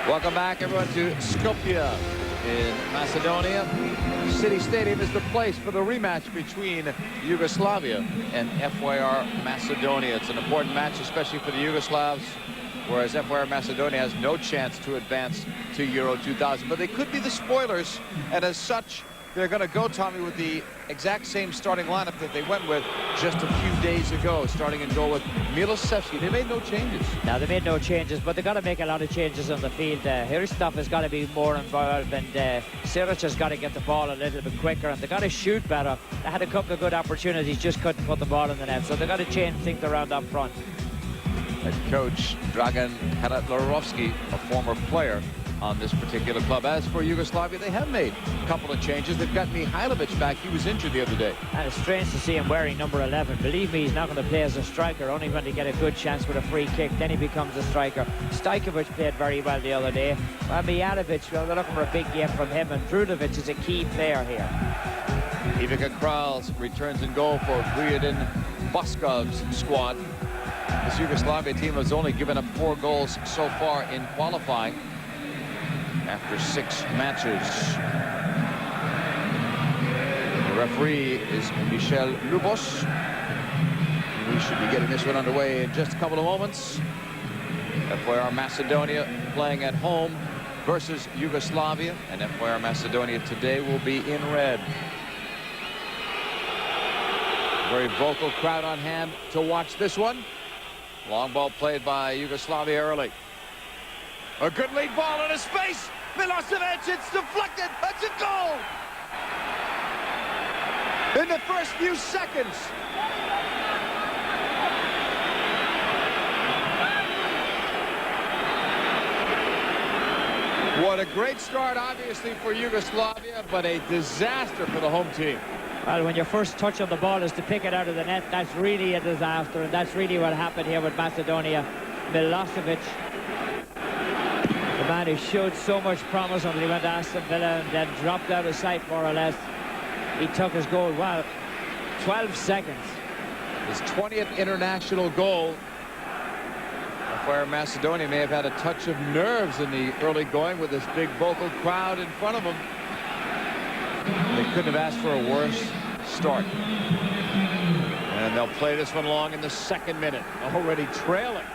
Welcome back, everyone, to Skopje in Macedonia. City Stadium is the place for the rematch between Yugoslavia and FYR Macedonia. It's an important match, especially for the Yugoslavs, whereas FYR Macedonia has no chance to advance to Euro 2000. But they could be the spoilers, and as such, they're going to go, Tommy, with the exact same starting lineup that they went with just a few days ago, starting in goal with Milosevski. They made no changes. No, they made no changes, but they've got to make a lot of changes on the field. Hristov has got to be more involved, and Siric has got to get the ball a little bit quicker, and they've got to shoot better. They had a couple of good opportunities, just couldn't put the ball in the net, so they've got to change things around up front. Head coach Dragan Haradlarovski, a former player on this particular club. As for Yugoslavia, they have made a couple of changes. They've got Mihailovic back. He was injured the other day. And it's strange to see him wearing number 11. Believe me, he's not going to play as a striker, only when they get a good chance with a free kick. Then he becomes a striker. Stajkovic played very well the other day. Well, Mijatovic, well, they're looking for a big game from him, and Drulovic is a key player here. Ivica Kralj returns in goal for Gujedin Boskov's squad. This Yugoslavia team has only given up 4 goals so far in qualifying after 6 matches. The referee is Michel Lubos. We should be getting this one underway in just a couple of moments. FYR Macedonia playing at home versus Yugoslavia, and FYR Macedonia today will be in red. Very vocal crowd on hand to watch this one. Long ball played by Yugoslavia early. A good lead ball in his face. Milosevic, it's deflected. That's a goal. In the first few seconds. What a great start, obviously, for Yugoslavia, but a disaster for the home team. Well, when your first touch on the ball is to pick it out of the net, that's really a disaster, and that's really what happened here with Macedonia. Milosevic, the man who showed so much promise until he went to Aston Villa and then dropped out of sight, more or less. He took his goal. Wow, 12 seconds. His 20th international goal. FYR Macedonia may have had a touch of nerves in the early going with this big vocal crowd in front of them. They couldn't have asked for a worse start. And they'll play this one long in the 2nd minute, already trailing.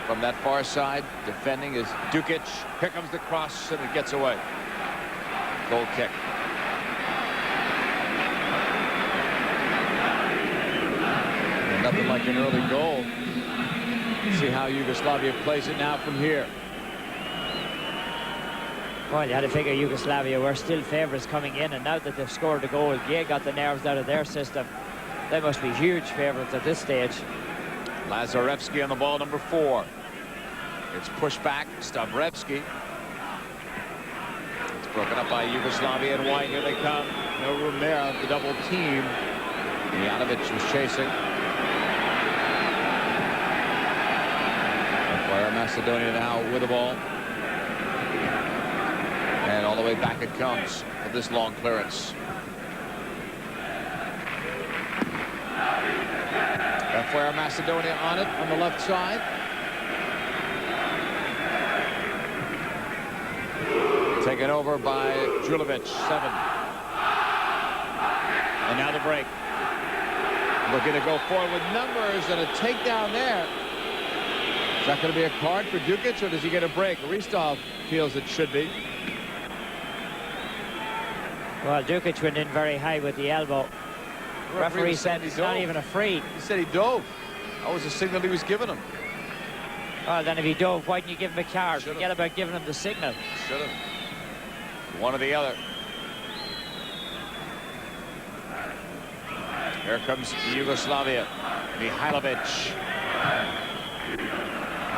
From that far side, defending is Dukic. Here comes the cross, and it gets away. Goal kick. And nothing like an early goal. See how Yugoslavia plays it now from here. Well, you had to figure Yugoslavia were still favourites coming in, and now that they've scored a goal, got the nerves out of their system. They must be huge favourites at this stage. Lazarevski on the ball, number 4. It's pushed back. Stavrevski. It's broken up by Yugoslavia and white. Here they come. No room there. The double team. Mijatovic was chasing. FYR Macedonia now with the ball. And all the way back it comes with this long clearance. FYR Macedonia on it on the left side. Taken over by Drulovic, 7. And now the break. Looking to go forward with numbers, and a takedown there. Is that going to be a card for Dukic, or does he get a break? Hristov feels it should be. Well, Dukic went in very high with the elbow. Referee said he's not even afraid. He said he dove. That was the signal he was giving him. Well, then if he dove, why didn't you give him a card? Forget about giving him the signal. Should have. One or the other. Here comes Yugoslavia. Mihailovic.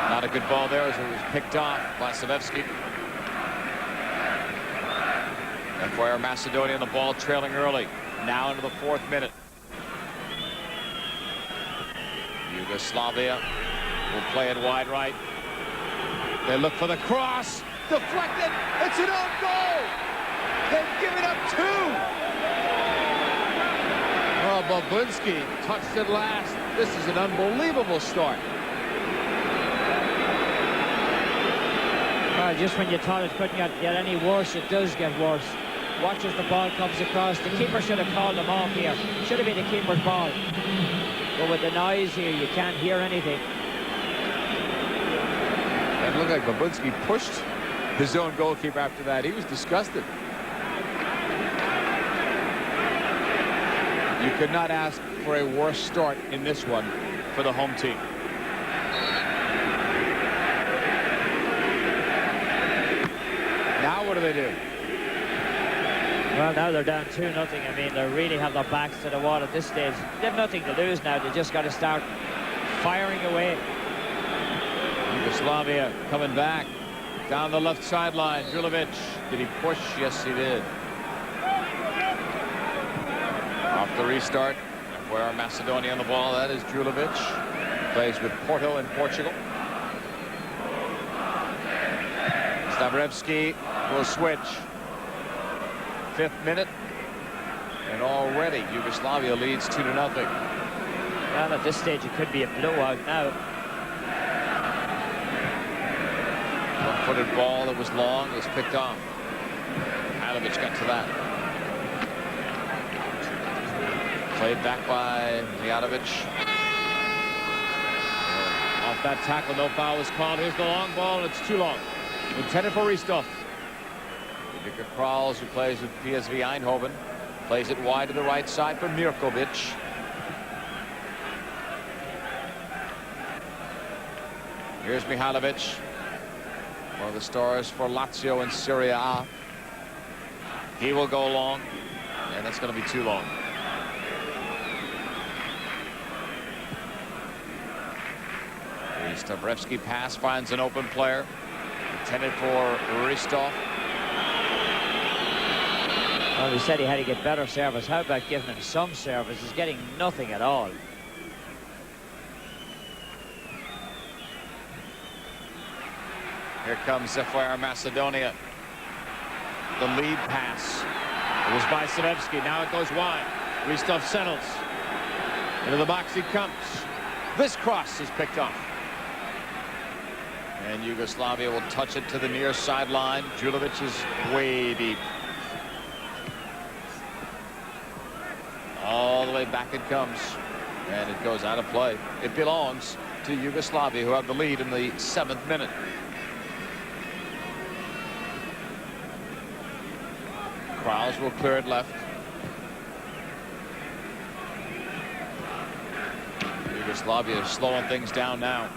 Not a good ball there as it was picked off by Savevsky. FYR Macedonia on the ball, trailing early. Now into the 4th minute. Yugoslavia will play it wide right. They look for the cross. Deflected. It's an own goal. They've given up 2. Oh, Babunski touched it last. This is an unbelievable start. just when you thought it couldn't get any worse, it does get worse. Watch as the ball comes across. The keeper should have called them off here. Should have been the keeper's ball. But with the noise here, you can't hear anything. It looked like Babunski pushed his own goalkeeper after that. He was disgusted. You could not ask for a worse start in this one for the home team. Now what do they do? Well, now they're down 2-0. I mean, they really have their backs to the wall at this stage. They have nothing to lose now. They just got to start firing away. Yugoslavia coming back down the left sideline. Julovic, did he push? Yes, he did. Off the restart, where Macedonia on the ball. That is Julovic. Plays with Porto in Portugal. Stavrovski will switch. 5th minute, and already Yugoslavia leads 2-0. Well, at this stage, it could be a blowout now. One-footed ball that was long was picked off. Halovic got to that. Played back by Mijatovic. Off that tackle, no foul was called. Here's the long ball, and it's too long. Intended for Ristov. Victor Kralls, who plays with PSV Eindhoven, plays it wide to the right side for Mirkovic. Here's Mihalovic, one of the stars for Lazio in Serie A. He will go long, and that's going to be too long. The Stavrovski pass finds an open player, intended for Ristov. Well, he said he had to get better service. How about giving him some service? He's getting nothing at all. Here comes FYR Macedonia. The lead pass. It was by Stavrovski. Now it goes wide. Ristov settles. Into the box he comes. This cross is picked off. And Yugoslavia will touch it to the near sideline. Julovic is way deep. All the way back it comes, and it goes out of play. It belongs to Yugoslavia, who have the lead in the 7th minute. Kralls will clear it left. Yugoslavia is slowing things down now.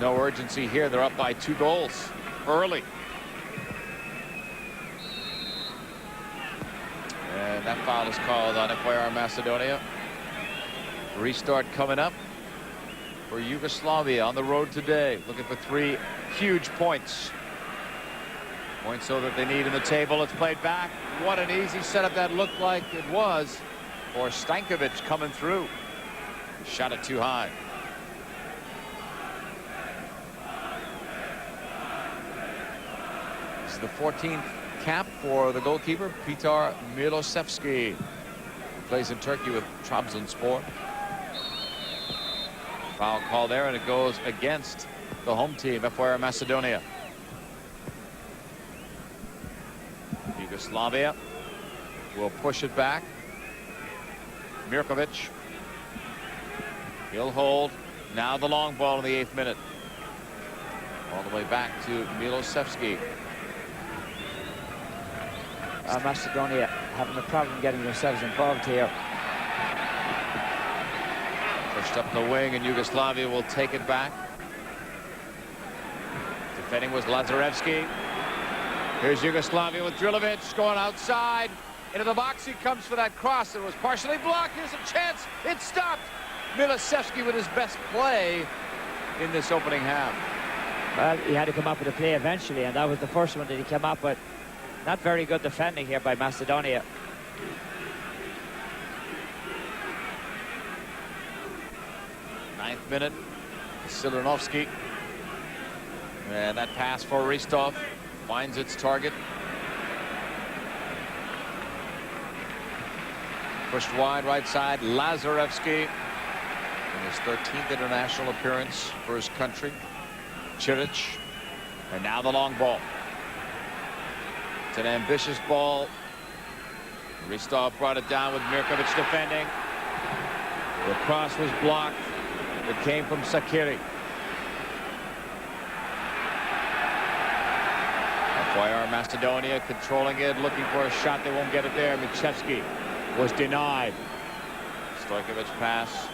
No urgency here. They're up by 2 goals early. And that foul is called on FYR Macedonia. Restart coming up for Yugoslavia on the road today, looking for 3 huge points. Points so that they need in the table. It's played back. What an easy setup that looked like it was for Stankovic coming through. Shot it too high. This is the 14th cap for the goalkeeper, Petar Milosevski, who plays in Turkey with Trabzonspor. Foul call there, and it goes against the home team, FYR Macedonia. Yugoslavia will push it back. Mirkovic. He'll hold. Now the long ball in the 8th minute. All the way back to Milosevski. Macedonia having a problem getting themselves involved here. Pushed up the wing, and Yugoslavia will take it back. Defending was Lazarevski. Here's Yugoslavia with Julovic going outside. Into the box he comes for that cross. It was partially blocked. Here's a chance. It stopped. Milosevski with his best play in this opening half. Well, he had to come up with a play eventually, and that was the first one that he came up with. Not very good defending here by Macedonia. Ninth minute, Silinovsky. And that pass for Ristov finds its target. Pushed wide right side, Lazarevski. In his 13th international appearance for his country. Chiric. And now the long ball. It's an ambitious ball. Ristov brought it down with Mirkovic defending. The cross was blocked. It came from Sakiri. FYR Macedonia controlling it, looking for a shot. They won't get it there. Michevsky was denied. Stojkovic pass.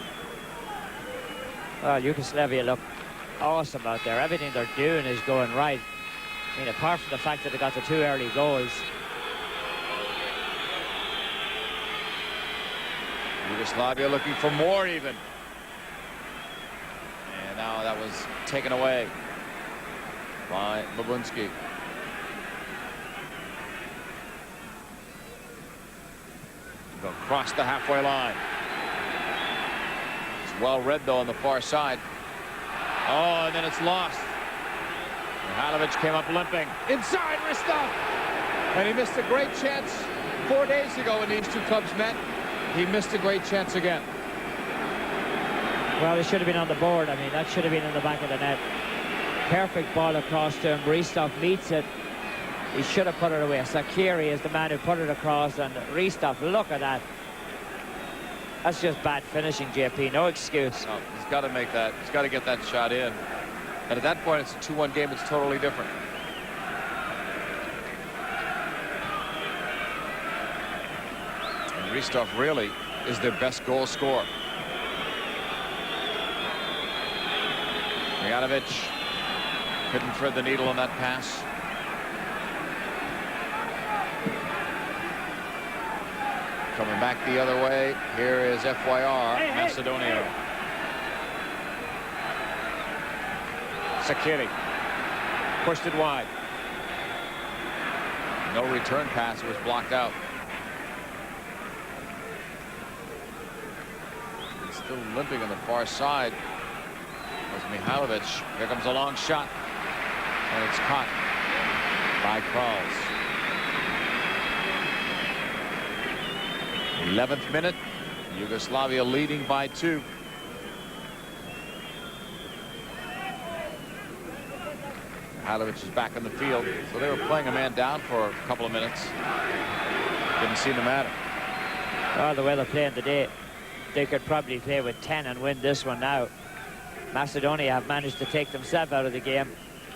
Well, Yugoslavia look awesome out there. Everything they're doing is going right. I mean, apart from the fact that they got the 2 early goals. Yugoslavia looking for more even. And now that was taken away by Babunski. Go across the halfway line. It's well read though on the far side. Oh, and then it's lost. Mihailovic came up limping. Inside Ristov! And he missed a great chance 4 days ago when these two clubs met. He missed a great chance again. Well, he should have been on the board. I mean, that should have been in the back of the net. Perfect ball across to him. Ristov meets it. He should have put it away. Sakiri is the man who put it across, and Ristov, look at that. That's just bad finishing, JP. No excuse. No, he's got to make that. He's got to get that shot in. And at that point, it's a 2-1 game. It's totally different. And Ristov really is their best goal scorer. Mijanovic couldn't thread the needle on that pass. Coming back the other way. Here is FYR Macedonia. Sakiri pushed it wide. No return pass. It was blocked out. Still limping on the far side was Mihailovic. Here comes a long shot, and it's caught by Kralls. 11th minute. Yugoslavia leading by 2. Mihailovic is back in the field. So they were playing a man down for a couple of minutes. Didn't seem to matter. Well, the way they're playing today, they could probably play with 10 and win this one now. Macedonia have managed to take themselves out of the game,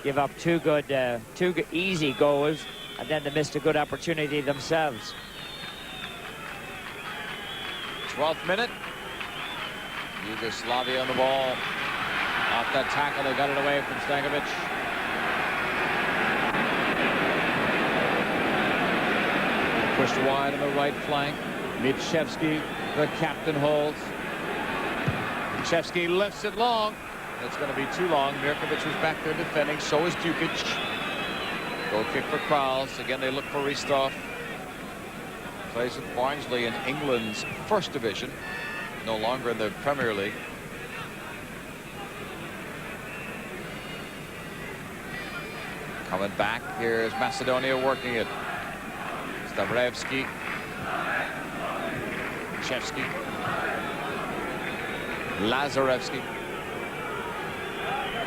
give up two easy goals, and then they missed a good opportunity themselves. 12th minute. Yugoslavia on the ball. Off that tackle, they got it away from Stankovic. Pushed wide on the right flank. Michevsky, the captain, holds. Michevsky lifts it long. It's going to be too long. Mirkovic was back there defending. So is Dukic. Goal kick for Kralls. Again, they look for Ristov. Plays with Barnsley in England's first division. No longer in the Premier League. Coming back. Here's Macedonia working it. Stavrevski. Chevsky. Lazarevsky.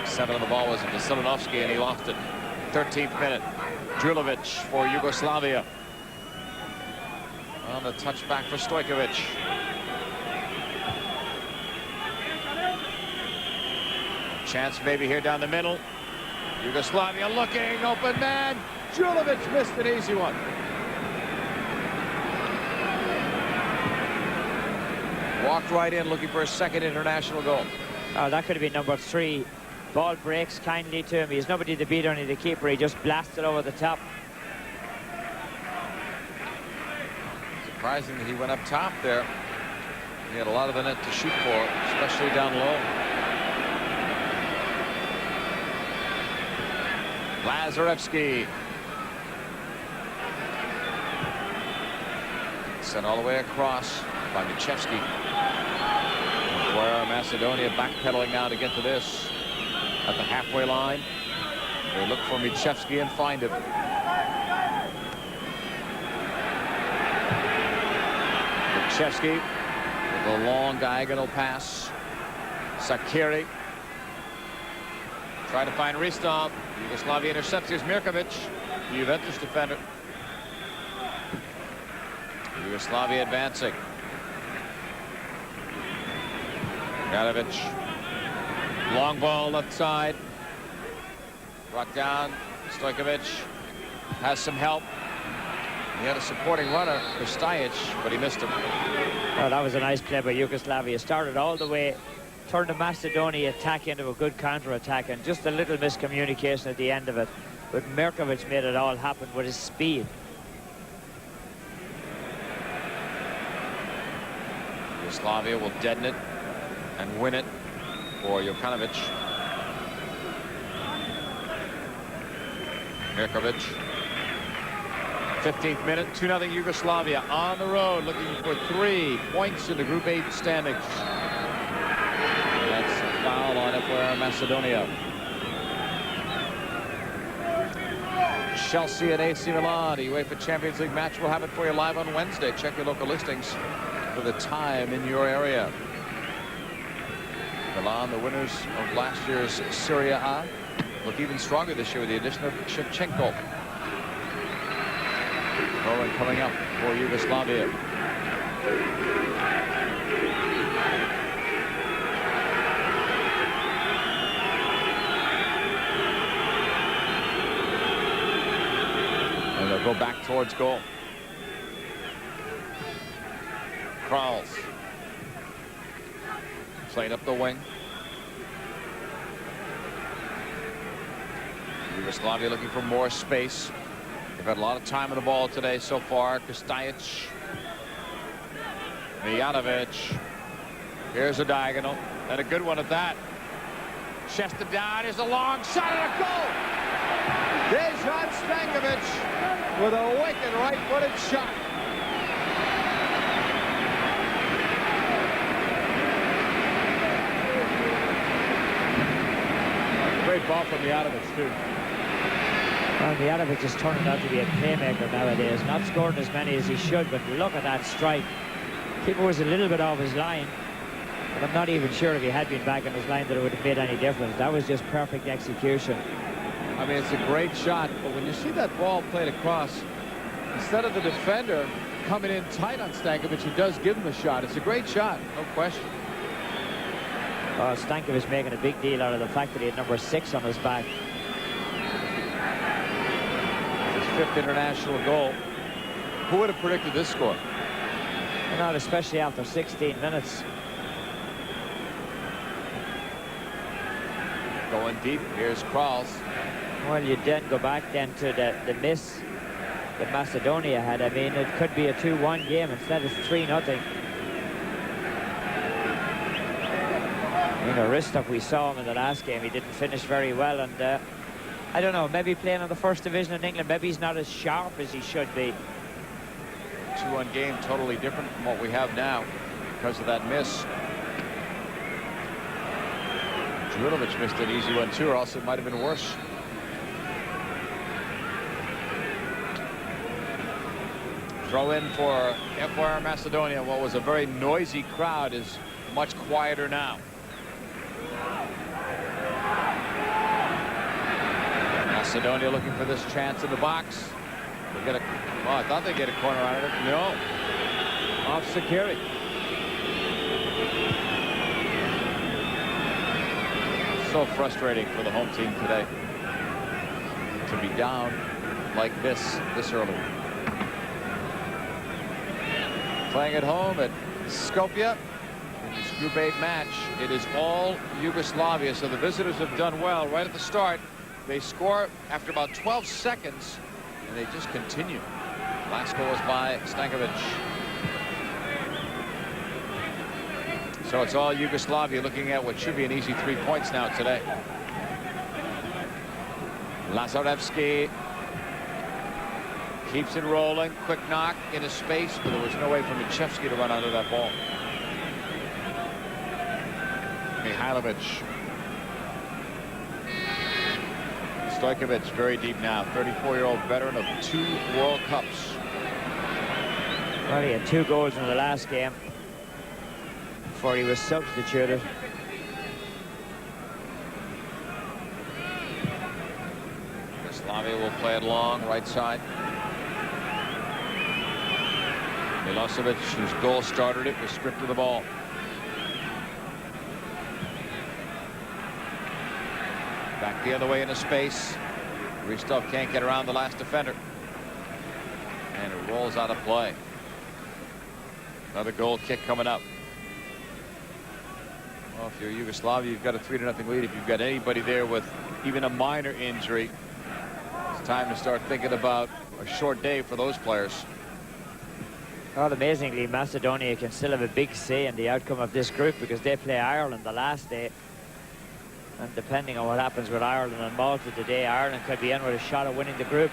7 on the ball was Vasilinovsky, and he lost it. 13th minute. Drulovic for Yugoslavia. On the touchback for Stojkovic. Chance maybe here down the middle. Yugoslavia looking, open man. Drulovic missed an easy one. Walked right in looking for a second international goal. Oh, that could have been number 3. Ball breaks kindly to him. He has nobody to beat, only the keeper. He just blasted over the top. Surprising that he went up top there. He had a lot of the net to shoot for, especially down low. Lazarevsky. Sent all the way across by Michevsky. Where Macedonia backpedaling now to get to this. At the halfway line. They look for Michevsky and find him. Michevsky with a long diagonal pass. Sakiri. Try to find Ristom. Yugoslavia intercepts. Here's Mirkovic, the Juventus defender. Yugoslavia advancing. Gadovic. Long ball left side. Brought down. Stojkovic has some help. He had a supporting runner for Stajic, but he missed him. Oh, that was a nice play by Yugoslavia. Started all the way, turned the Macedonia attack into a good counter-attack, and just a little miscommunication at the end of it. But Mirkovic made it all happen with his speed. Yugoslavia will deaden it and win it for Jokanovic. Mirkovic. 15th minute, 2-0 Yugoslavia on the road, looking for 3 points in the Group 8 standings. That's a foul on FYR Macedonia. Chelsea and AC Milan, the UEFA Champions League match. We'll have it for you live on Wednesday. Check your local listings for the time in your area. Milan, the winners of last year's Serie A, look even stronger this year with the addition of Shevchenko. Throw-in coming up for Yugoslavia. And they'll go back towards goal. Crawls. Played up the wing. Yugoslavia looking for more space. They've had a lot of time on the ball today so far. Stajic. Mijatovic. Here's a diagonal. And a good one at that. Chested down. Here's a long shot and a goal. Dejan Stankovic with a wicked right-footed shot. Great ball from Mijatovic, too. Well, Mijatovic is turning out to be a playmaker nowadays. Not scoring as many as he should, but look at that strike. Keeper was a little bit off his line, but I'm not even sure if he had been back on his line that it would have made any difference. That was just perfect execution. I mean, it's a great shot, but when you see that ball played across, instead of the defender coming in tight on Stankovic, he does give him a shot. It's a great shot, no question. Oh, Stankovic making a big deal out of the fact that he had number 6 on his back. His 5th international goal. Who would have predicted this score? Not especially after 16 minutes. Going deep. Here's Kralls. Well, you then go back then to the miss that Macedonia had. I mean, it could be a 2-1 game. Instead it's 3-0. You know, Ristov, we saw him in the last game. He didn't finish very well, and I don't know, maybe playing in the first division in England, maybe he's not as sharp as he should be. 2-1 game, totally different from what we have now because of that miss. Julinovich missed an easy one too, or else it might have been worse. Throw in for FYR Macedonia. What was a very noisy crowd is much quieter now. Macedonia looking for this chance in the box. We'll get a, oh, I thought they'd get a corner out of it. No. Off Sakiri. So frustrating for the home team today to be down like this early. Playing at home at Skopje in this Group 8 match. It is all Yugoslavia, so the visitors have done well right at the start. They score after about 12 seconds, and they just continue. Last goal was by Stankovic. So it's all Yugoslavia looking at what should be an easy 3 points now today. Lazarevski keeps it rolling. Quick knock into space, but there was no way for Michevsky to run under that ball. Mihailovic. Stojkovic very deep now. 34-year-old veteran of 2 World Cups. Well, he had 2 goals in the last game before he was substituted. Yugoslavia will play it long, right side. Milosevic, whose goal started it, was stripped of the ball. Back the other way into space. Ristov can't get around the last defender. And it rolls out of play. Another goal kick coming up. Well, if you're Yugoslavia, you've got a 3-0 lead. If you've got anybody there with even a minor injury, it's time to start thinking about a short day for those players. Well, amazingly, Macedonia can still have a big say in the outcome of this group because they play Ireland the last day. And depending on what happens with Ireland and Malta today, Ireland could be in with a shot at winning the group.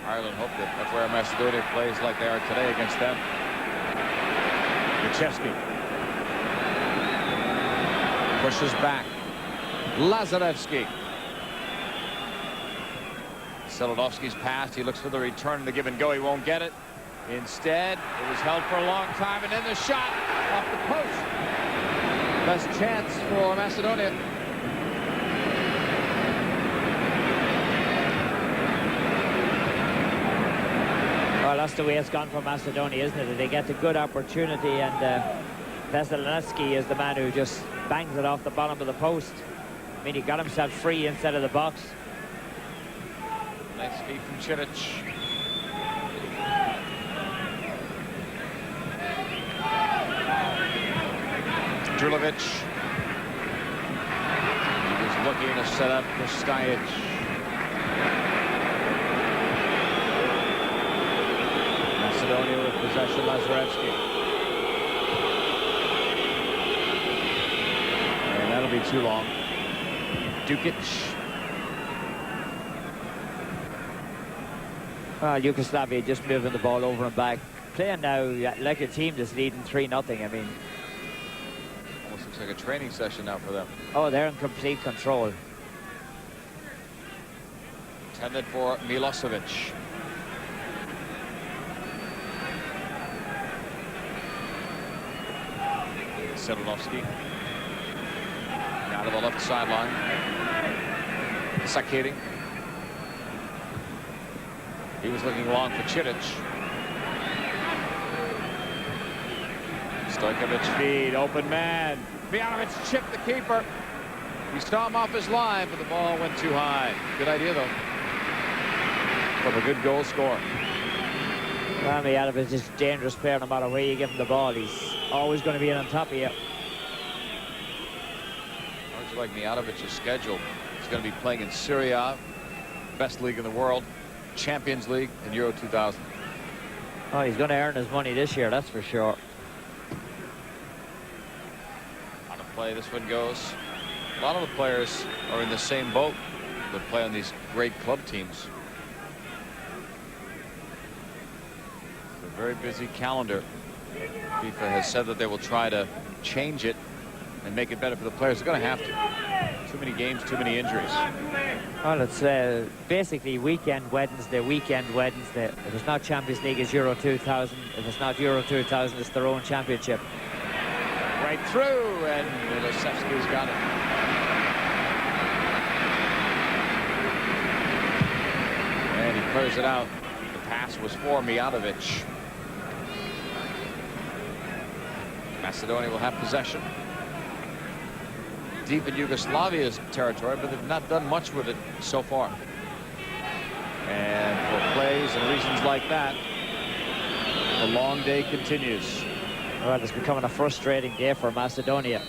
Ireland hope that FYR Macedonia plays like they are today against them. Yachevsky pushes back. Lazarevsky. Selinovsky's passed. He looks for the return and the give and go. He won't get it. Instead, it was held for a long time, and then the shot off the post. Best chance for Macedonia. Well, that's the way it's gone for Macedonia, isn't it? They get a good opportunity, and Veselensky is the man who just bangs it off the bottom of the post. I mean, he got himself free inside of the box. Nice feed from Cilic. Drulovic. He was looking to set up for Stajic. Macedonia with possession, Lazarevsky. And that'll be too long. Dukic. Yugoslavia just moving the ball over and back. Playing now like a team that's leading 3-0. I mean, Looks like a training session now for them. oh, they're in complete control. Intended for Milosevic. Selinovsky. Now to the left sideline. Sakiri. He was looking long for Cilic. Stojkovic feed, open man. Mijanovic chipped the keeper. He saw him off his line, but the ball went too high. Good idea, though, from a good goal scorer. Well, Mijanovic is a dangerous player no matter where you give him the ball. He's always going to be in on top of you. Looks like Mijanovic's schedule. He's going to be playing in Serie A, best league in the world, Champions League, and Euro 2000. Oh, he's going to earn his money this year, that's for sure. Out of play, this one goes. A lot of the players are in the same boat that play on these great club teams. It's a very busy calendar. FIFA has said that they will try to change it and make it better for the players. They're going to have to. Too many games, too many injuries. Well, it's basically weekend Wednesday. If it's not Champions League, it's Euro 2000. If it's not Euro 2000, it's their own championship. Right through, and Milosevsky's got it. And he clears it out. The pass was for Mijanovic. Macedonia will have possession. Deep in Yugoslavia's territory, but they've not done much with it so far. And for plays and reasons like that, the long day continues. Well, it's becoming a frustrating day for Macedonia.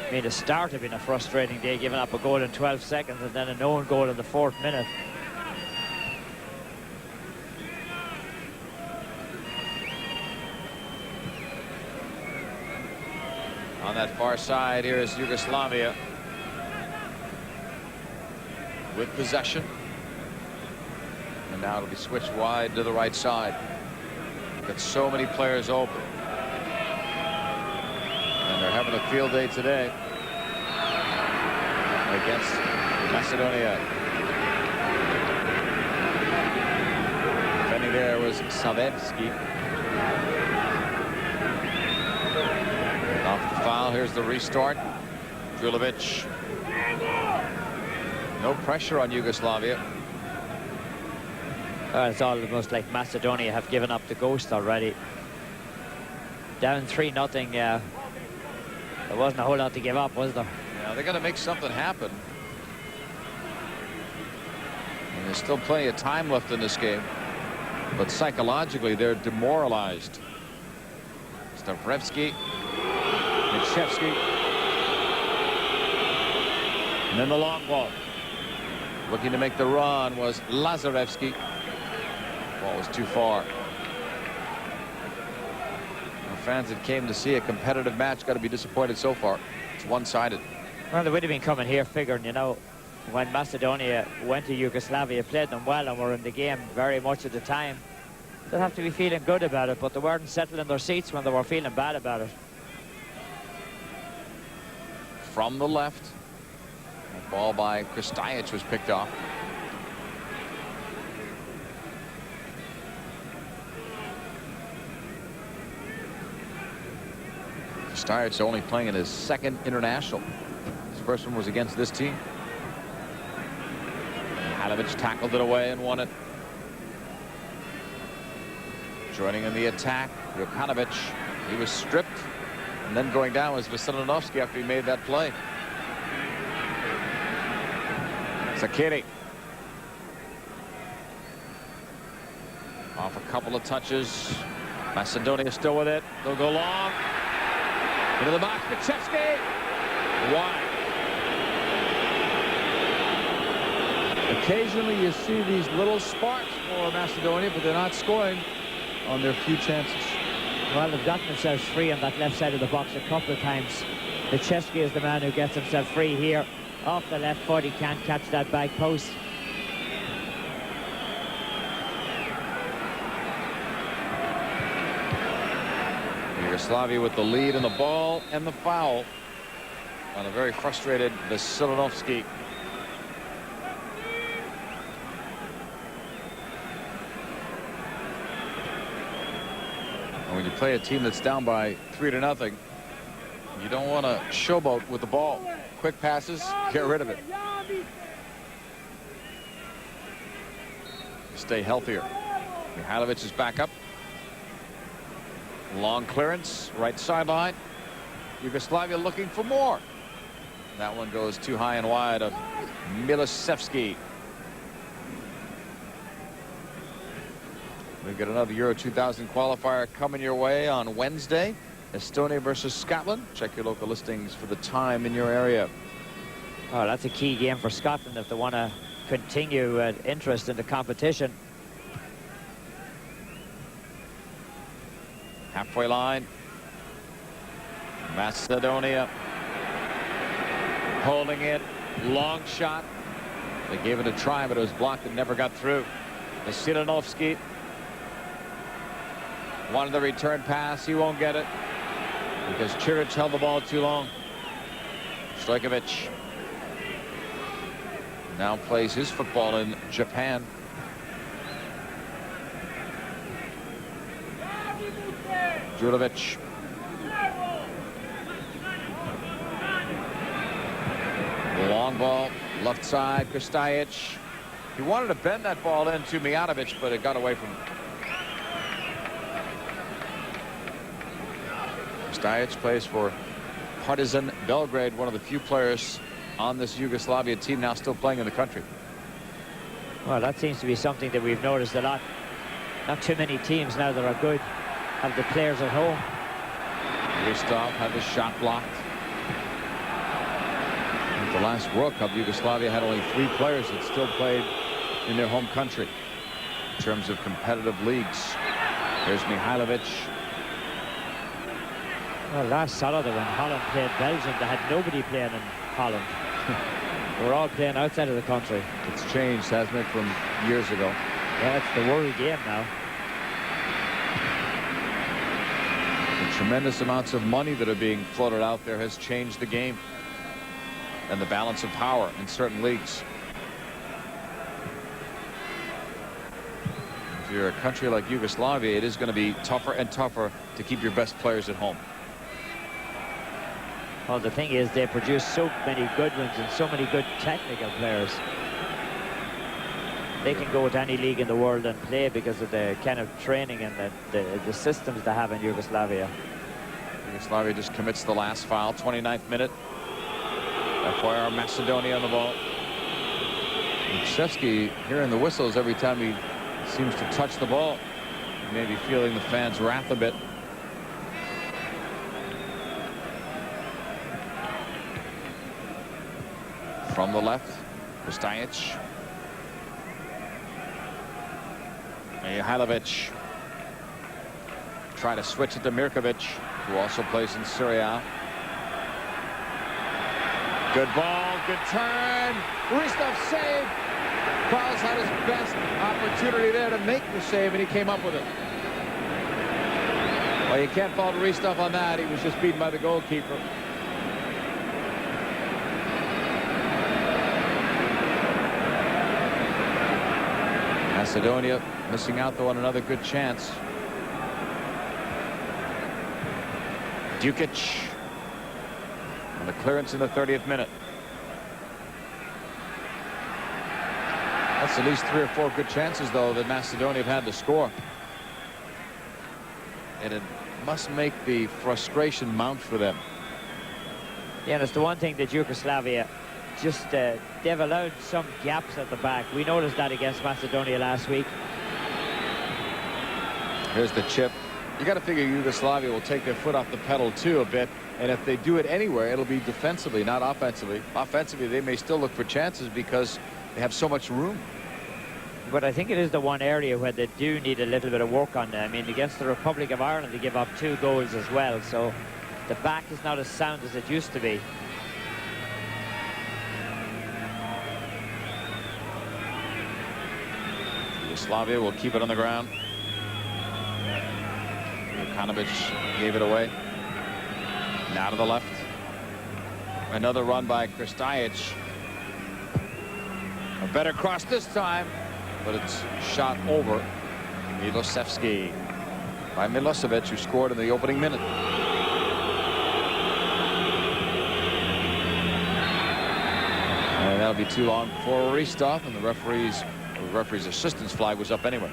I mean, the start had been a frustrating day, giving up a goal in 12 seconds and then an own goal in the 4th minute. On that far side, here is Yugoslavia with possession. And now it'll be switched wide to the right side. Got so many players open. And they're having a field day today against Macedonia. Defending there was Savetsky. Off the foul, here's the restart. Drulovic. No pressure on Yugoslavia. It's almost like Macedonia have given up the ghost already. Down 3-0. There wasn't a whole lot to give up, was there? Yeah, they got to make something happen. And there's still plenty of time left in this game. But psychologically, they're demoralized. Stavrevsky, Mitchevsky, and then the long ball. Looking to make the run was Lazarevsky. Ball was too far. The fans that came to see a competitive match got to be disappointed so far. It's one-sided. Well, they would have been coming here figuring, you know, when Macedonia went to Yugoslavia, played them well and were in the game very much at the time. They'd have to be feeling good about it, but they weren't settled in their seats when they were feeling bad about it. From the left, the ball by Kristajic was picked off. Kristajic only playing in his second international. His first one was against this team. Mihailovic tackled it away and won it. Joining in the attack, Jokanovic. He was stripped, and then going down was Vasiljanovski after he made that play. Zakiri. Off a couple of touches. Macedonia still with it. They'll go long. Into the box, Mitchevsky. Wide. Occasionally you see these little sparks for Macedonia, but they're not scoring on their few chances. Well, they've gotten themselves free on that left side of the box a couple of times. Mitchevsky is the man who gets himself free here. Off the left foot, he can't catch that back post. Yugoslavia with the lead and the ball and the foul on a very frustrated Vasiljanovski. When you play a team that's down by 3-0, you don't want to showboat with the ball. Quick passes, get rid of it. Stay healthier. Mihailovic is back up. Long clearance, right sideline. Yugoslavia looking for more. That one goes too high and wide of Milisevsky. We've got another Euro 2000 qualifier coming your way on Wednesday. Estonia versus Scotland. Check your local listings for the time in your area. Oh, that's a key game for Scotland if they want to continue interest in the competition. Halfway line. Macedonia holding it. Long shot. They gave it a try, but it was blocked and never got through. Vasiljanovski wanted the return pass. He won't get it because Čirić held the ball too long. Stojkovic now plays his football in Japan. Đurović. Long ball, left side, Kristajic. He wanted to bend that ball into Mijatovic, but it got away from him. Kristajic plays for Partizan Belgrade, one of the few players on this Yugoslavia team now still playing in the country. Well, that seems to be something that we've noticed a lot. Not too many teams now that are good have the players at home. Gustav had the shot blocked. At the last World Cup, Yugoslavia had only 3 players that still played in their home country in terms of competitive leagues. Here's Mihailovic. Well, last Saturday when Holland played Belgium, they had nobody playing in Holland. They were all playing outside of the country. It's changed, hasn't it, from years ago? Yeah, it's the world game now. The tremendous amounts of money that are being floated out there has changed the game and the balance of power in certain leagues. If you're a country like Yugoslavia, it is going to be tougher and tougher to keep your best players at home. Well, the thing is, they produce so many good ones and so many good technical players. they can go to any league in the world and play because of the kind of training and the systems they have in Yugoslavia. Yugoslavia just commits the last foul, 29th minute. FYR Macedonia on the ball. Shevsky hearing the whistles every time he seems to touch the ball. Maybe feeling the fans' wrath a bit. From the left, Kristajic. Mihailovic. Try to switch it to Mirkovic, who also plays in Serie A. Good ball, good turn. Ristov save. Kraus had his best opportunity there to make the save, and he came up with it. Well, you can't fault Ristov on that. He was just beaten by the goalkeeper. Macedonia missing out, though, on another good chance. Dukic on the clearance in the 30th minute. That's at least 3 or 4 good chances, though, that Macedonia have had to score. And it must make the frustration mount for them. Yeah, and it's the one thing that Yugoslavia just they've allowed some gaps at the back. We noticed that against Macedonia last week. Here's the chip. You got to figure Yugoslavia will take their foot off the pedal too a bit, and if they do it anywhere, it'll be defensively, not offensively. Offensively, they may still look for chances because they have so much room. But I think it is the one area where they do need a little bit of work on. I mean, against the Republic of Ireland, they give up 2 goals as well, so the back is not as sound as it used to be. Yugoslavia will keep it on the ground. Jokanovic gave it away. Now to the left. Another run by Kristajic. A better cross this time, but it's shot over Milosevski by Milosevic, who scored in the opening minute. And that'll be too long for Ristov, and the referee's assistant's flag was up anyway.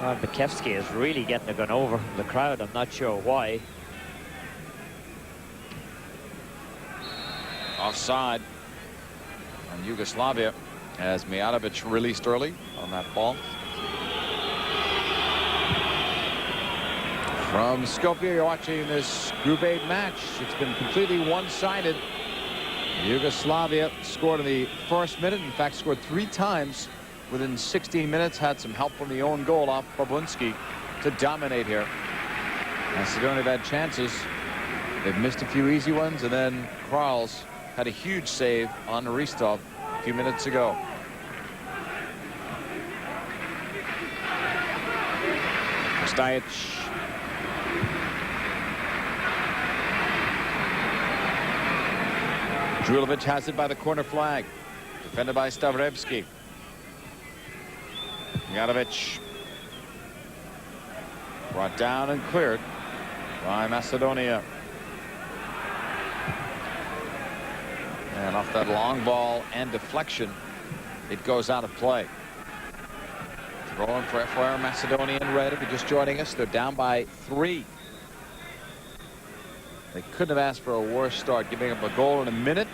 Bukevski is really getting a gun over the crowd. I'm not sure why. Offside on Yugoslavia as Mijatovic released early on that ball. From Skopje, you're watching this Group 8 match. It's been completely one-sided. Yugoslavia scored in the first minute. In fact, scored 3 times within 16 minutes. Had some help from the own goal off Babunski to dominate here. Macedonia have had chances. They've missed a few easy ones, and then Kraus had a huge save on Ristov a few minutes ago. Kristajic. Drulovic has it by the corner flag. Defended by Stavrevski. Mijatovic. Brought down and cleared by Macedonia. And off that long ball and deflection, it goes out of play. Throwing for FYR Macedonia in red. If you're just joining us, they're down by 3. They couldn't have asked for a worse start, giving up a goal in a minute,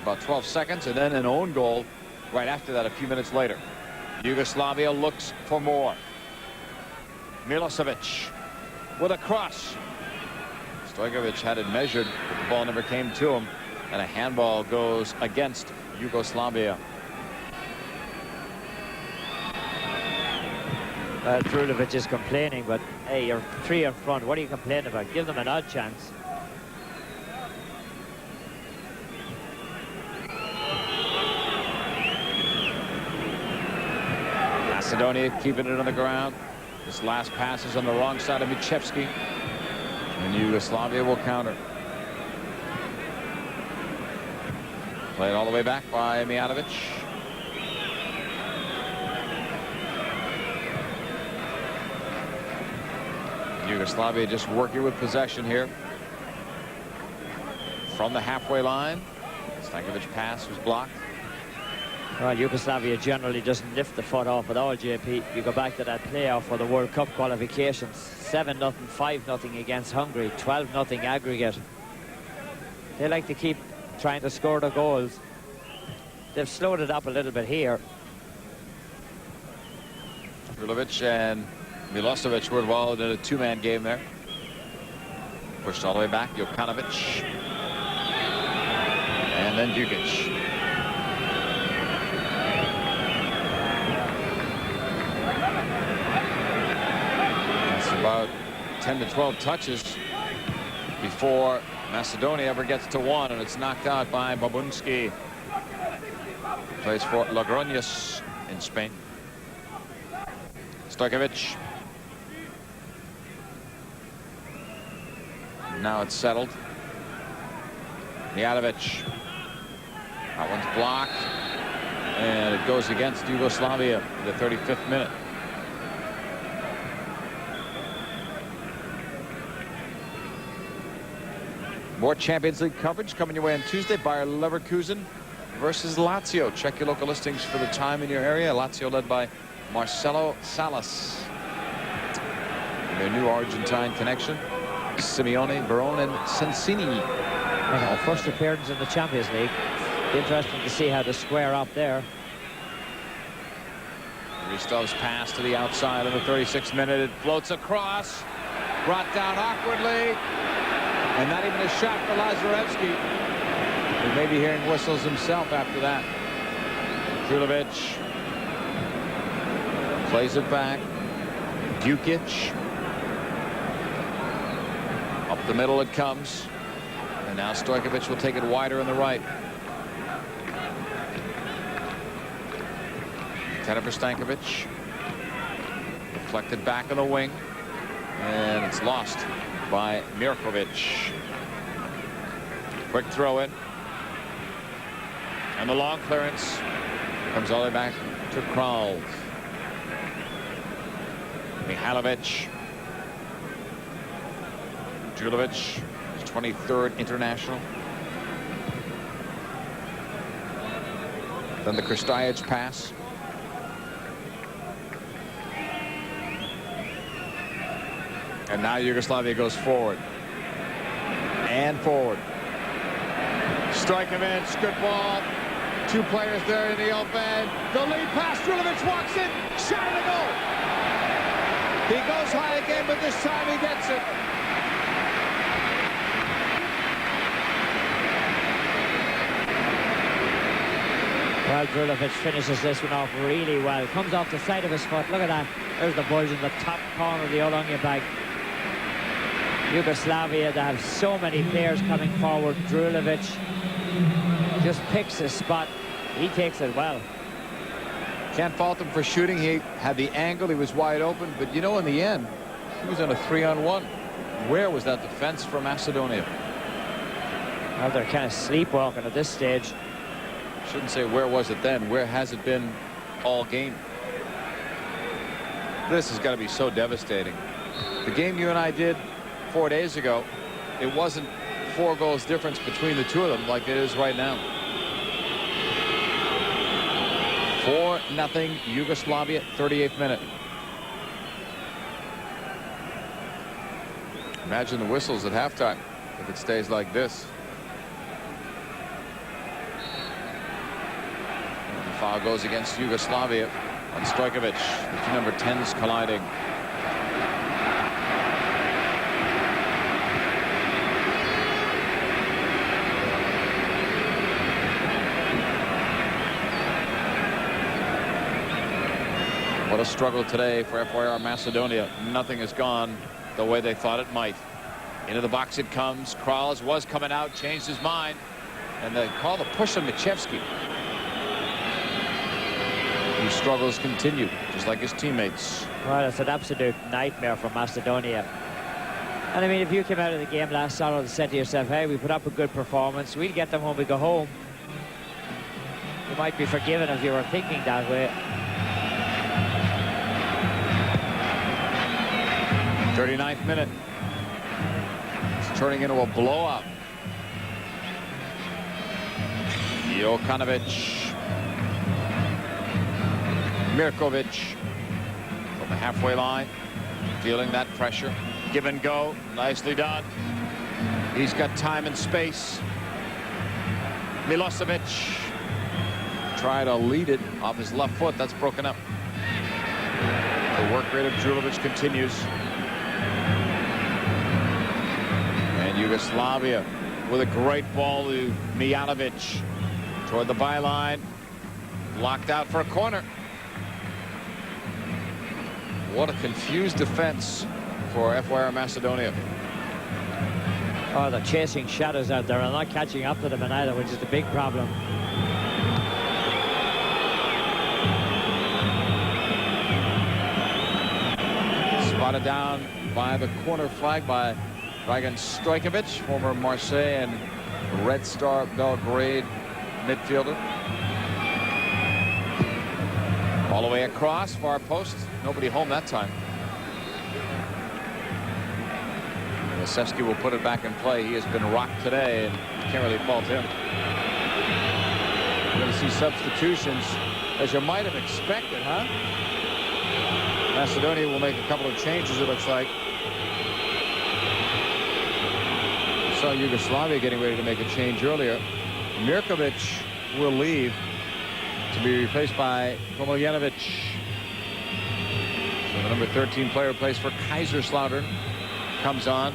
about 12 seconds, and then an own goal right after that a few minutes later. Yugoslavia looks for more. Milosevic with a cross. Stojkovic had it measured, but the ball never came to him, and a handball goes against Yugoslavia. Drulovic is complaining, but hey, you're 3 in front. What are you complaining about? Give them an odd chance. Macedonia keeping it on the ground. This last pass is on the wrong side of Michevsky, and Yugoslavia will counter. Played all the way back by Mijatovic. Yugoslavia just working with possession here. From the halfway line. Stankovic pass was blocked. Well, Yugoslavia generally doesn't lift the foot off at all, JP. You go back to that playoff for the World Cup qualifications. 7-0, 5-0 against Hungary, 12-0 aggregate. They like to keep trying to score the goals. They've slowed it up a little bit here. Drulovic and Milosevic were involved in a two-man game there. Pushed all the way back, Jokanovic. And then Dukic. It's about 10 to 12 touches before Macedonia ever gets to one, and it's knocked out by Babunski. Plays for Logroñez in Spain. Stojkovic. Now it's settled. Mijatovic. That one's blocked. And it goes against Yugoslavia in the 35th minute. More Champions League coverage coming your way on Tuesday. Bayer Leverkusen versus Lazio. Check your local listings for the time in your area. Lazio led by Marcelo Salas. Their new Argentine connection. Simeone, Barone, and Sensini. Our first appearance in the Champions League. Interesting to see how they square up there. Ristov's pass to the outside of the 36th minute. It floats across. Brought down awkwardly. And not even a shot for Lazarevsky. He may be hearing whistles himself after that. Drulovic plays it back. Dukic. Up the middle it comes. And now Stojkovic will take it wider on the right. Tena for Stankovic. Deflected back on the wing. And it's lost by Mirkovic. Quick throw in. And the long clearance comes all the way back to Kral. Mihailovic. Drulovic, his 23rd international. Then the Kristajic pass. And now Yugoslavia goes forward. And forward. Stojkovic, good ball. Two players there in the open. The lead pass, Drulovic walks in. Shot in the goal. He goes high again, but this time he gets it. Well, Drulovic finishes this one off really well. Comes off the side of his foot. Look at that. There's the bulge in the top corner of the old onion bag. Yugoslavia, they have so many players coming forward. Drulovic just picks his spot. He takes it well. Can't fault him for shooting. He had the angle. He was wide open. But, you know, in the end, he was on a 3-on-1. Where was that defense for Macedonia? Well, they're kind of sleepwalking at this stage. Shouldn't say where was it then. Where has it been all game? This has got to be so devastating. The game you and I did 4 days ago, it wasn't 4 goals difference between the two of them like it is right now. 4-0 Yugoslavia, 38th minute. Imagine the whistles at halftime if it stays like this. And the foul goes against Yugoslavia on Stojkovic. The two number 10s colliding. What a struggle today for FYR Macedonia. Nothing has gone the way they thought it might. Into the box it comes. Kralj was coming out, changed his mind, and they call the push on Michevsky. His struggles continue, just like his teammates. Well, it's an absolute nightmare for Macedonia. And I mean, if you came out of the game last Saturday and said to yourself, hey, we put up a good performance, we'll get them when we go home, you might be forgiven if you were thinking that way. 39th minute. It's turning into a blowout. Jokanovic. Mirkovic from the halfway line, feeling that pressure. Give and go, nicely done. He's got time and space. Milosevic try to lead it off his left foot. That's broken up. The work rate of Julovic continues. And Yugoslavia with a great ball to Mijanovic toward the byline. Locked out for a corner. What a confused defense for FYR Macedonia. Oh, they're chasing shadows out there and not catching up to them either, which is the big problem. Spotted down by the corner flag by Dragan Stojkovic, former Marseille and Red Star Belgrade midfielder. All the way across, far post. Nobody home that time. Lisevsky will put it back in play. He has been rocked today, and can't really fault him. We're going to see substitutions, as you might have expected, huh? Macedonia will make a couple of changes, it looks like. We saw Yugoslavia getting ready to make a change earlier. Mirkovic will leave to be replaced by Komiljanovic. So the number 13 player plays for Kaiserslautern comes on.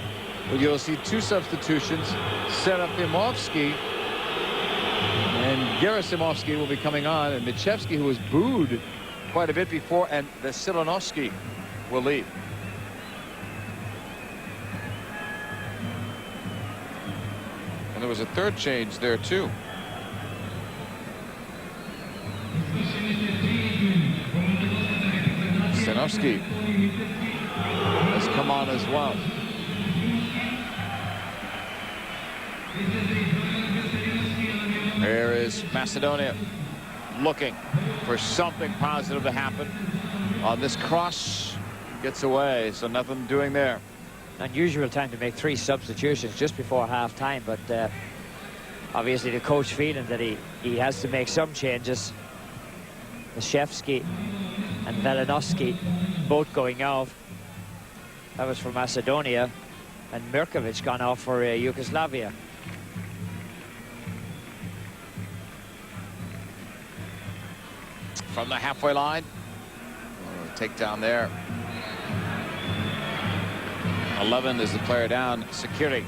Well, you'll see two substitutions. Serafimovsky and Gerasimovsky will be coming on, and Michevsky, who was booed quite a bit before, and Vasilanovsky will leave. And there was a third change there too. Stanovsky has come on as well. There is Macedonia looking for something positive to happen. On this cross, gets away, so nothing doing there. Unusual time to make 3 substitutions just before half-time, but obviously the coach feeling that he has to make some changes. Lisevsky and Velinovsky both going off. That was for Macedonia, and Mirkovic gone off for Yugoslavia. From the halfway line, takedown there. 11 is the player down, Sakiri.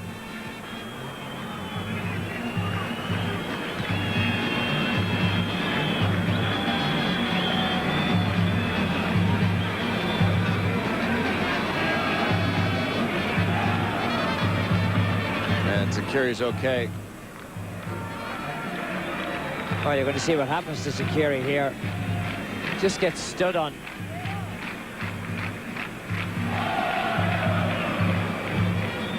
And Sakiri's okay. Oh, you're going to see what happens to Sakiri here. Just gets stood on.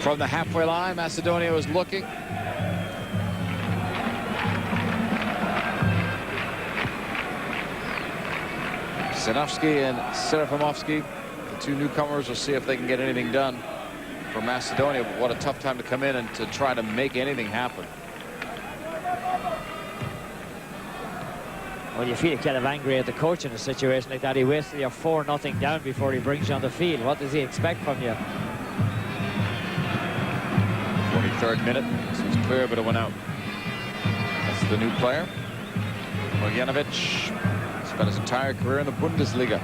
From the halfway line, Macedonia was looking. Stanovsky and Serafimovsky, the 2 newcomers, will see if they can get anything done for Macedonia. But what a tough time to come in and to try to make anything happen. Well, you feel kind of angry at the coach in a situation like that. He wasted your 4-0 down before he brings you on the field. What does he expect from you? 43rd minute. This was clear, but it went out. That's the new player. Miljanovic spent his entire career in the Bundesliga.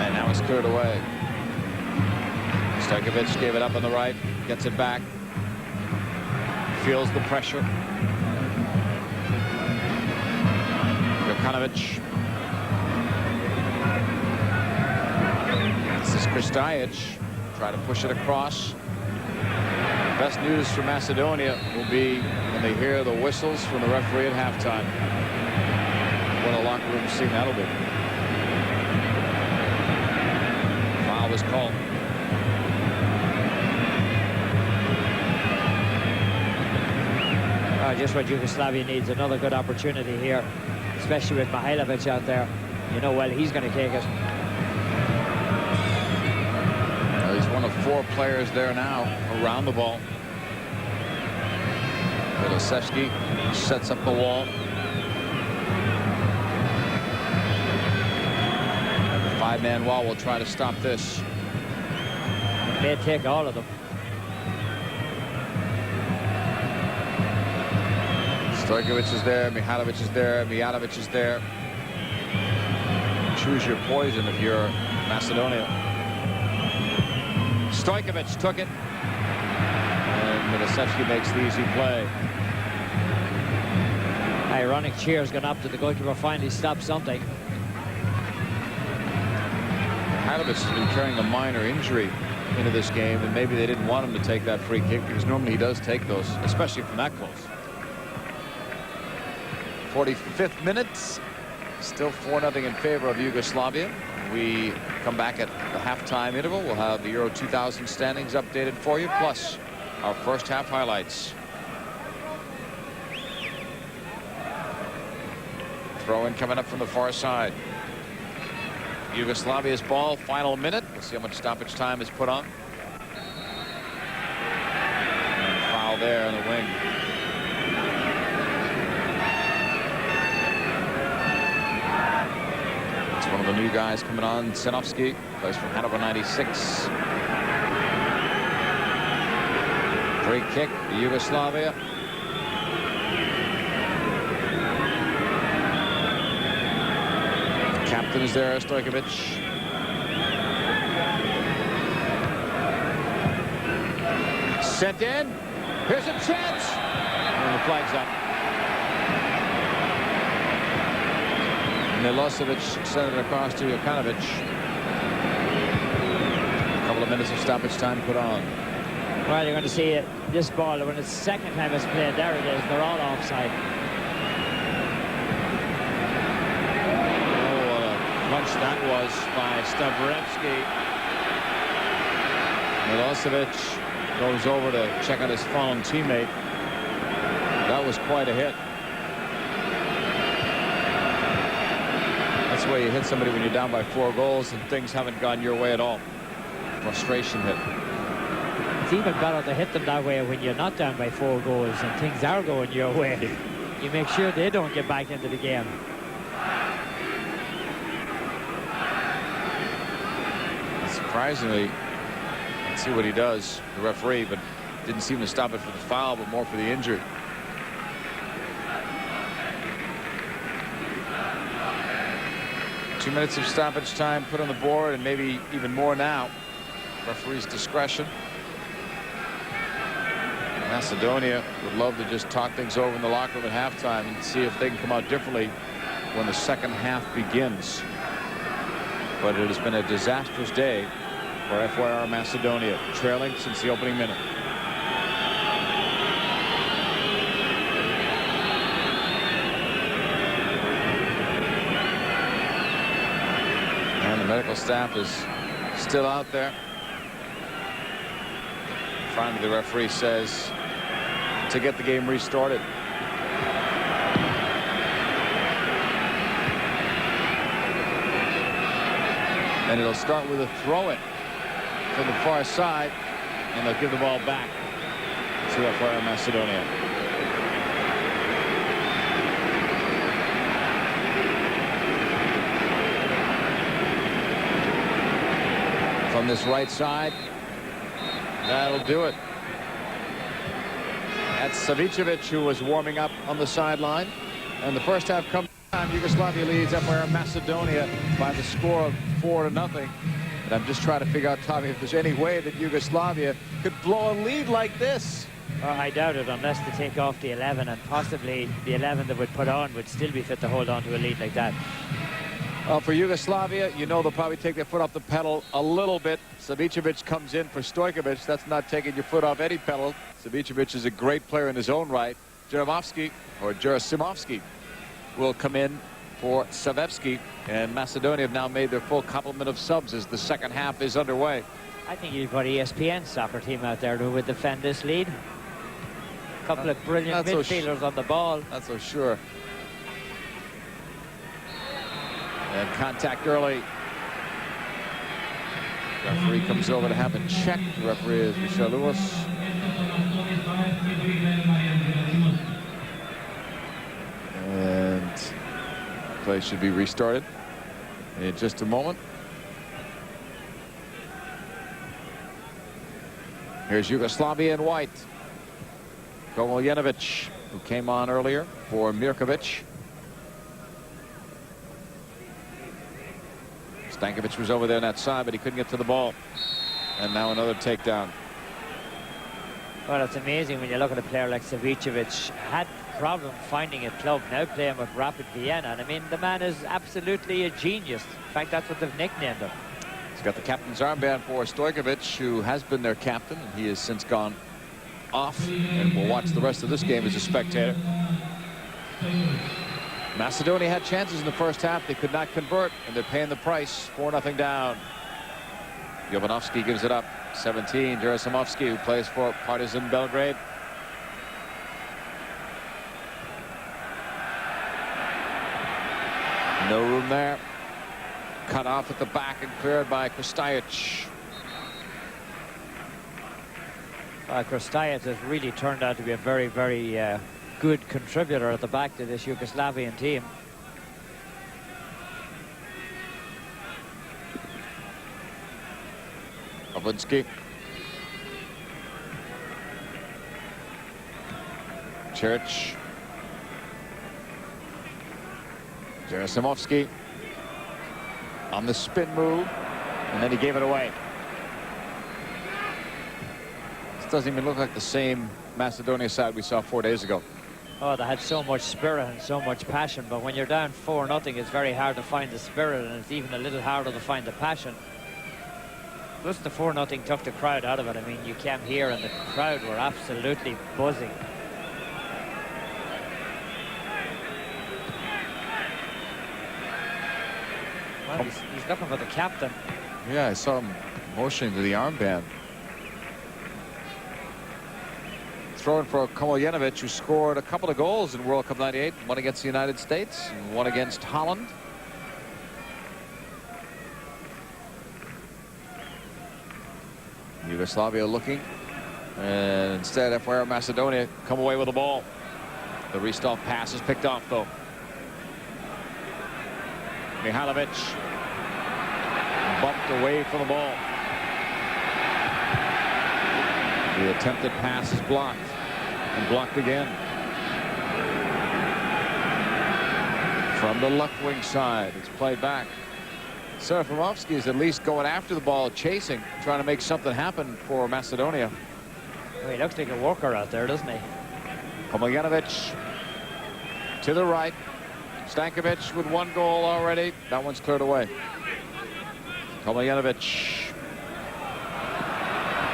And now it's cleared away. Stojkovic gave it up on the right, gets it back. Feels the pressure. Jokanovic. This is Kristajic. Try to push it across. Best news for Macedonia will be when they hear the whistles from the referee at halftime. What a locker room scene that'll be. Foul was called. Just what Yugoslavia needs, another good opportunity here, especially with Mihailovic out there. You know, well, he's going to take it. Well, he's one of 4 players there now around the ball. Milosevsky sets up the wall. Five-man wall will try to stop this. It may take all of them. Stojkovic is there, Mihailovic is there, Mijatovic is there. Choose your poison if you're Macedonia. Stojkovic took it. And Milosevsky makes the easy play. Ironic cheers gone up to the goalkeeper, finally stopped something. Mihailovic has been carrying a minor injury into this game, and maybe they didn't want him to take that free kick because normally he does take those, especially from that close. 45th minute, still 4-0 in favor of Yugoslavia. We come back at the halftime interval. We'll have the Euro 2000 standings updated for you, plus our first half highlights. Throw in coming up from the far side. Yugoslavia's ball, final minute. We'll see how much stoppage time is put on. And foul there in the wing. It's one of the new guys coming on, Senovsky, plays from Hanover 96. Free kick, Yugoslavia. Captain is there, Stojkovic. Sent in. Here's a chance. And the flag's up. Milosevic sent it across to Jokanovic. A couple of minutes of stoppage time put on. Well, you're going to see this ball, when it's the second time it's played, there it is. They're all offside. Punch that was by Stavrevsky. Milosevic goes over to check on his fallen teammate. That was quite a hit. That's the way you hit somebody when you're down by 4 goals and things haven't gone your way at all. Frustration hit. It's even better to hit them that way when you're not down by 4 goals and things are going your way. You make sure they don't get back into the game. Surprisingly, let's see what he does, the referee, but didn't seem to stop it for the foul, but more for the injury. Two minutes of stoppage time put on the board, and maybe even more now. Referee's discretion. Macedonia would love to just talk things over in the locker room at halftime and see if they can come out differently when the second half begins. But it has been a disastrous day for FYR Macedonia, trailing since the opening minute. And the medical staff is still out there. Finally, the referee says to get the game restarted. And it'll start with a throw-in from the far side, and they'll give the ball back to FYR Macedonia. From this right side, that'll do it. That's Savicevic, who was warming up on the sideline, and the first half comes. Yugoslavia leads FYR Macedonia by the score of 4-0. And I'm just trying to figure out, Tommy, if there's any way that Yugoslavia could blow a lead like this. I doubt it, unless they take off the 11, and possibly the 11 that would put on would still be fit to hold on to a lead like that. Well, for Yugoslavia, you know they'll probably take their foot off the pedal a little bit. Savicevic comes in for Stojkovic. That's not taking your foot off any pedal. Savicevic is a great player in his own right. Gerasimovsky will come in for Savevsky, and Macedonia have now made their full complement of subs as the second half is underway. I think you've got ESPN's soccer team out there who would defend this lead. A couple of brilliant midfielders on the ball. Not so sure. And contact early. Referee comes over to have a check. The referee is Michel Lewis. Play should be restarted in just a moment. Here's Yugoslavia in white. Kovaljenovic, who came on earlier for Mirkovic. Stankovic was over there on that side, but he couldn't get to the ball. And now another takedown. Well, it's amazing when you look at a player like Savicevic. Had problem finding a club, now playing with Rapid Vienna. And I mean, the man is absolutely a genius. In fact, that's what they've nicknamed him. He's got the captain's armband for Stojkovic, who has been their captain, and he has since gone off, and we'll watch the rest of this game as a spectator. Macedonia had chances in the first half. They could not convert, and they're paying the price. 4-0 down. Jovanovski gives it up. 17, Gerasimovski, who plays for Partizan Belgrade. No room there. Cut off at the back and cleared by Krstajic. Krstajic has really turned out to be a very, very good contributor at the back to this Yugoslavian team. Obunski. Church. Gerasimovski on the spin move, and then he gave it away. This doesn't even look like the same Macedonia side we saw 4 days ago. Oh, they had so much spirit and so much passion, but when you're down 4-0, it's very hard to find the spirit, and it's even a little harder to find the passion. Plus, the 4-0 took the crowd out of it. I mean, you came here and the crowd were absolutely buzzing. Well, he's looking for the captain. Yeah, I saw him motioning to the armband. Throwing for Kovaljenovic, who scored a couple of goals in World Cup '98, one against the United States and one against Holland. Yugoslavia looking, and instead FYR Macedonia come away with the ball. The restart pass is picked off though. Mihalovic bumped away from the ball. The attempted pass is blocked and blocked again. From the left wing side, it's played back. Serafimovsky is at least going after the ball, chasing, trying to make something happen for Macedonia. Well, he looks like a worker out there, doesn't he? Kovaljenovic to the right. Stankovic with one goal already. That one's cleared away. Kovaljenovic.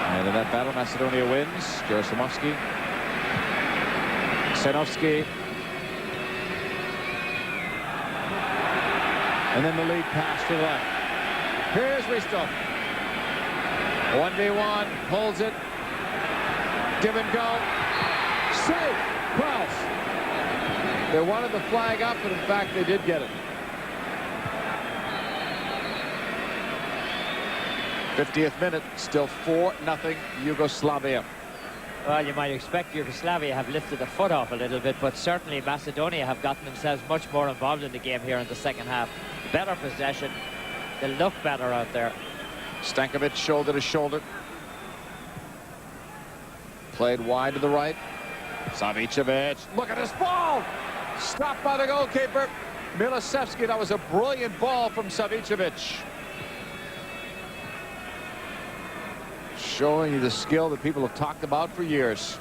And in that battle, Macedonia wins. Gerasimovski. Ksenovski. And then the lead pass to the left. Here's Risto. 1v1, holds it. Give and go. Save. Cross. They wanted the flag up, but in fact they did get it. 50th minute, still 4-0 Yugoslavia. Well, you might expect Yugoslavia have lifted the foot off a little bit, but certainly Macedonia have gotten themselves much more involved in the game here in the second half. Better possession. They look better out there. Stankovic shoulder to shoulder. Played wide to the right. Savicevic. Look at this ball! Stopped by the goalkeeper. Milosevski. That was a brilliant ball from Savicevic. Showing you the skill that people have talked about for years.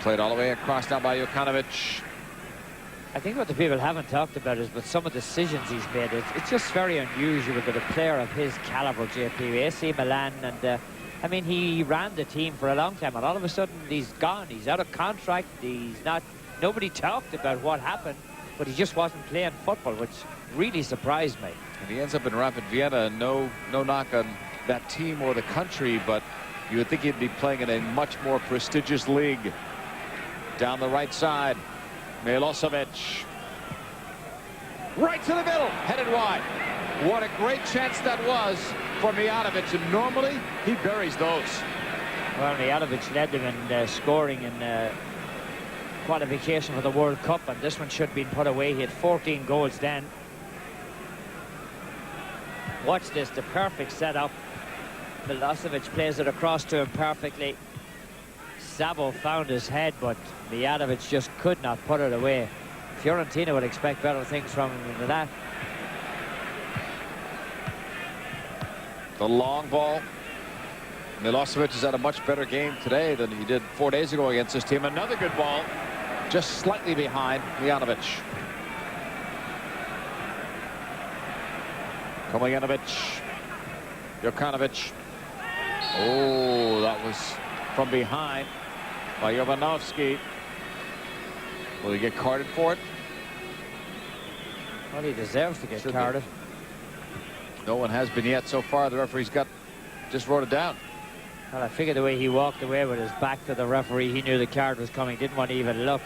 Played all the way across now by Jokanovic. I think what the people haven't talked about is with some of the decisions he's made. It's just very unusual that a player of his caliber, JP, AC Milan, and I mean, he ran the team for a long time, and all of a sudden he's gone. He's out of contract. He's not. Nobody talked about what happened, but he just wasn't playing football, which really surprised me. And he ends up in Rapid Vienna. No knock on that team or the country, but you would think he'd be playing in a much more prestigious league. Down the right side, Milosevic. Right to the middle, headed wide. What a great chance that was for Mijatovic, and normally he buries those. Well, Mijatovic led them in scoring in qualification for the World Cup, and this one should have been put away. He had 14 goals then. Watch this, the perfect setup. Milosevic plays it across to him perfectly. Sabo found his head, but Mijatovic just could not put it away. Fiorentina would expect better things from him than that. The long ball. Milosevic has had a much better game today than he did 4 days ago against this team. Another good ball, just slightly behind Mijatovic. Komljenovic, Jokanovic. Oh, that was from behind by Jovanovski. Will he get carded for it? Well, he deserves to get carded. No one has been yet so far. The referee's just wrote it down. Well, I figured the way he walked away with his back to the referee, he knew the card was coming, didn't want to even look.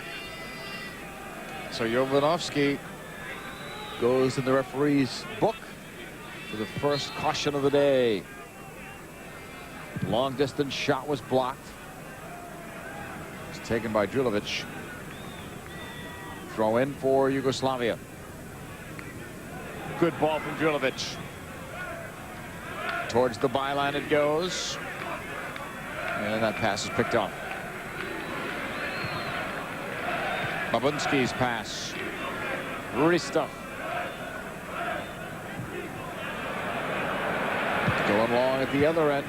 So Jovanovski goes in the referee's book for the first caution of the day. Long distance shot was blocked. It's taken by Drulovic. Throw in for Yugoslavia. Good ball from Drulovic. Towards the byline it goes. And that pass is picked up. Babunski's pass. Ristov. Going long at the other end.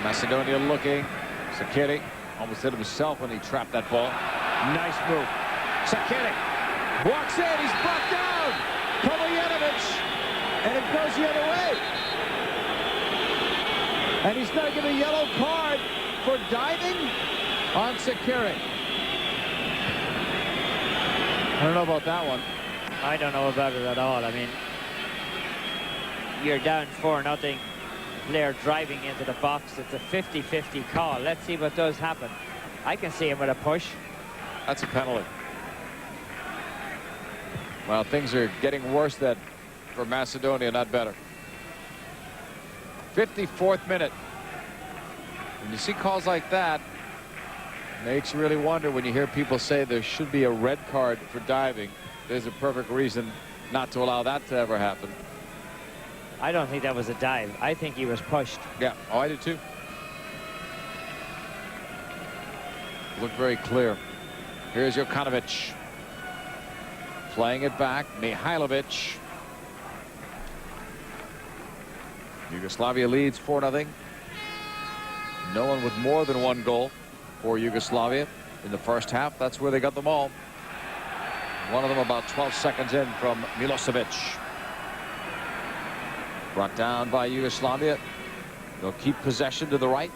Macedonia looking. Sakiri almost hit himself when he trapped that ball. Nice move. Sakiri walks in. He's brought down. Komljenovic. And it goes the other way. And he's going to give a yellow card for diving on Sakiri. I don't know about that one. I don't know about it at all. I mean, you're down 4-0. Player driving into the box. It's a 50-50 call. Let's see what does happen. I can see him with a push. That's a penalty. Well, things are getting worse for Macedonia, not better. 54th minute. When you see calls like that, it makes you really wonder when you hear people say there should be a red card for diving. There's a perfect reason not to allow that to ever happen. I don't think that was a dive. I think he was pushed. Yeah, oh, I do too. Looked very clear. Here's Jokanovic. Playing it back. Mihailovic. Yugoslavia leads 4-0. No one with more than one goal for Yugoslavia in the first half. That's where they got them all. One of them about 12 seconds in from Milosevic. Brought down by Yugoslavia. They'll keep possession to the right.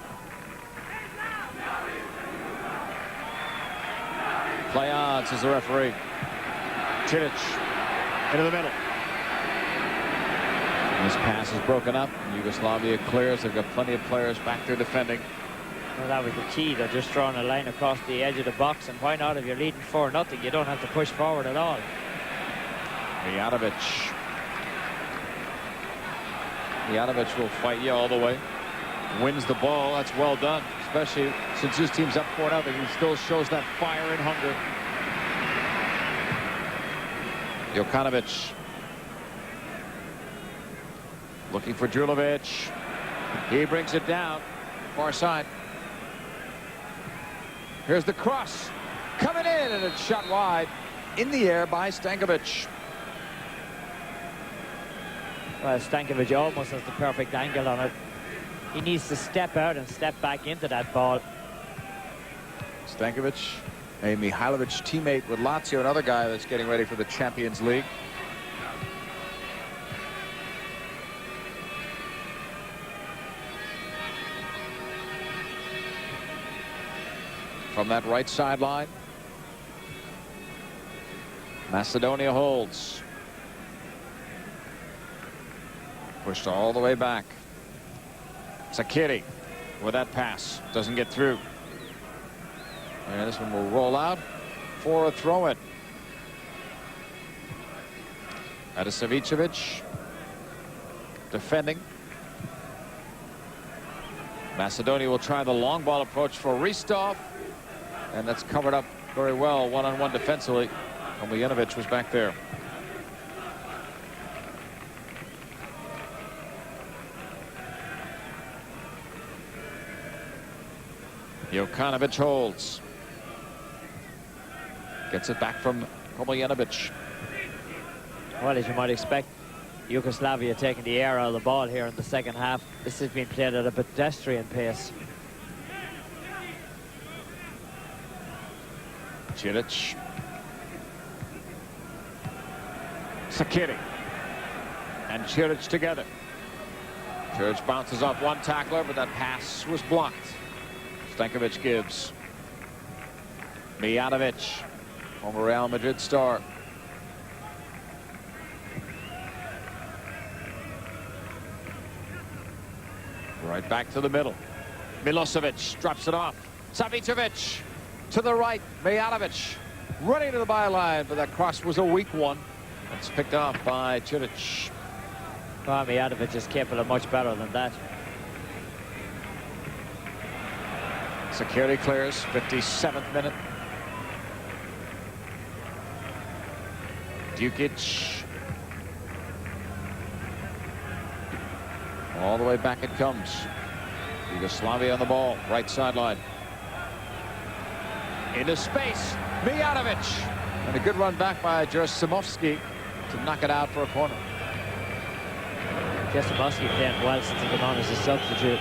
Play on, says the referee. Cilic into the middle. This pass is broken up. Yugoslavia clears. They've got plenty of players back there defending. Well, that was the key. They're just drawing a line across the edge of the box. And why not? If you're leading 4-0, you don't have to push forward at all. Mijatovic. Mijatovic will fight you all the way. Wins the ball. That's well done. Especially since his team's up 4-0. He still shows that fire and hunger. Jokanovic. Looking for Drulovic. He brings it down. Far side. Here's the cross. Coming in, and it's shot wide in the air by Stankovic. Well, Stankovic almost has the perfect angle on it. He needs to step out and step back into that ball. Stankovic, a Mihailovic teammate with Lazio, another guy that's getting ready for the Champions League. From that right sideline, Macedonia holds. Pushed all the way back. Sakiri with that pass. Doesn't get through. And this one will roll out for a throw-in. Adisavicevic defending. Macedonia will try the long ball approach for Ristov. And that's covered up very well one-on-one defensively. Omiljenovic was back there. Jokanovic holds. Gets it back from Omiljenovic. Well, as you might expect, Yugoslavia taking the air out of the ball here in the second half. This has been played at a pedestrian pace. Cilic. Sakiri. And Cilic together. Cilic bounces off one tackler, but that pass was blocked. Stankovic gives. Mijatovic, former Real Madrid star. Right back to the middle. Milosevic drops it off. Savicevic to the right. Mijatovic running to the byline, but that cross was a weak one. It's picked off by Cilic. Well, Mijatovic is capable of much better than that. Security clears, 57th minute. Dukic. All the way back it comes. Yugoslavia on the ball, right sideline. Into space, Mijatovic. And a good run back by Jursimovski to knock it out for a corner. Jursimovski playing well since he came on as a substitute.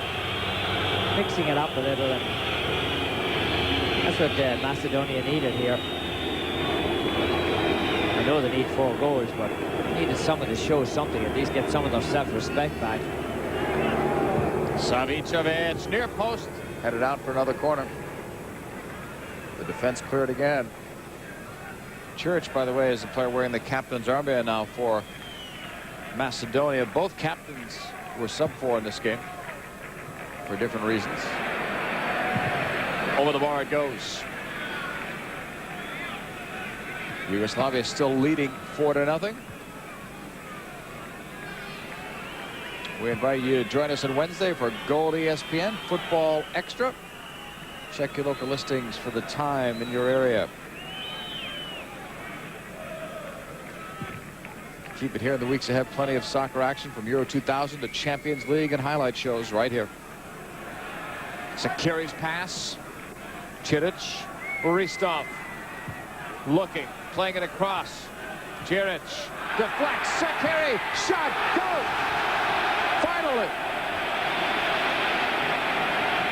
Mixing it up a little, and that's what Macedonia needed here. I know they need 4 goals, but they needed someone to show something, at least get some of their self-respect back. Savicevic, near post, headed out for another corner. The defense cleared again. Church, by the way, is the player wearing the captain's armband now for Macedonia. Both captains were sub-4 in this game for different reasons. Over the bar it goes. Yugoslavia still leading 4-0. We invite you to join us on Wednesday for Gold ESPN Football Extra. Check your local listings for the time in your area. Keep it here in the weeks ahead. Plenty of soccer action from Euro 2000 to Champions League and highlight shows right here. Sakiri's pass. Cilic. Boristov. Looking. Playing it across. Cilic. Deflects. Sakiri. Shot. Goal. Finally.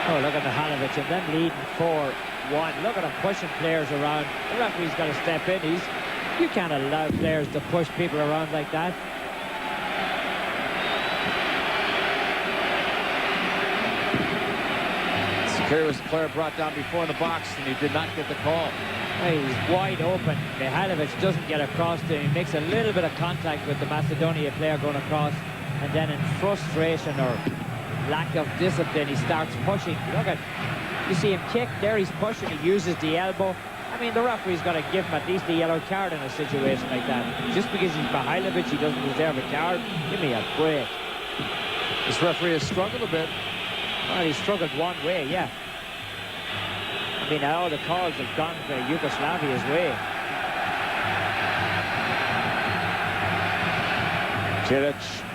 Oh, look at Mihalovic and them leading 4-1. Look at him pushing players around. The referee's got to step in. You can't allow players to push people around like that. Sakiri was the player brought down before in the box, and he did not get the call. Hey, he's wide open. Mihalovic doesn't get across to him. He makes a little bit of contact with the Macedonia player going across, and then in frustration or lack of discipline, he starts pushing. Look at, you see him kick there, he's pushing, he uses the elbow. I mean, the referee's got to give him at least a yellow card in a situation like that. Just because he's Mihalovic, he doesn't deserve a card. Give me a break. This referee has struggled a bit. Well, he struggled one way, yeah. I mean, all the calls have gone to Yugoslavia's way. Cilic.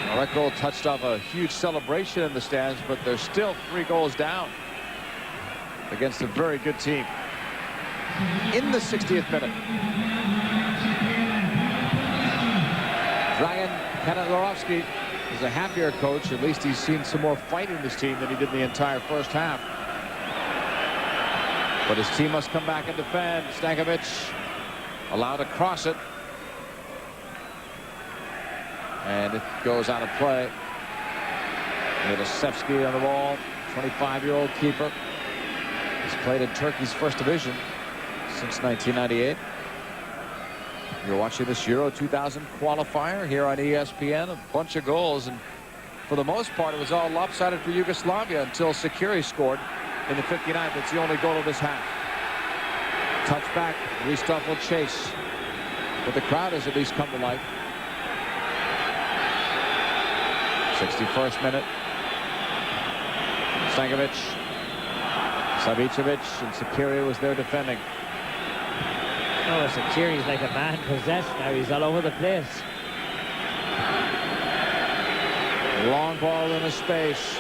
Well, that goal touched off a huge celebration in the stands, but they're still 3 goals down against a very good team. In the 60th minute, Dragan Kanadarovsky is a happier coach. At least he's seen some more fight in this team than he did in the entire first half. But his team must come back and defend. Stankovic allowed to cross it. And it goes out of play. Milosevsky on the ball, 25-year-old keeper. He's played in Turkey's first division since 1998. You're watching this Euro 2000 qualifier here on ESPN. A bunch of goals, and for the most part, it was all lopsided for Yugoslavia until Sakiri scored in the 59th. That's the only goal of this half. Touchback, Boristov will chase. But the crowd has at least come to life. 61st minute. Stankovic, Savicevic, and Sakiri was there defending. Oh, Sakiri's like a man possessed now. He's all over the place. Long ball in the space.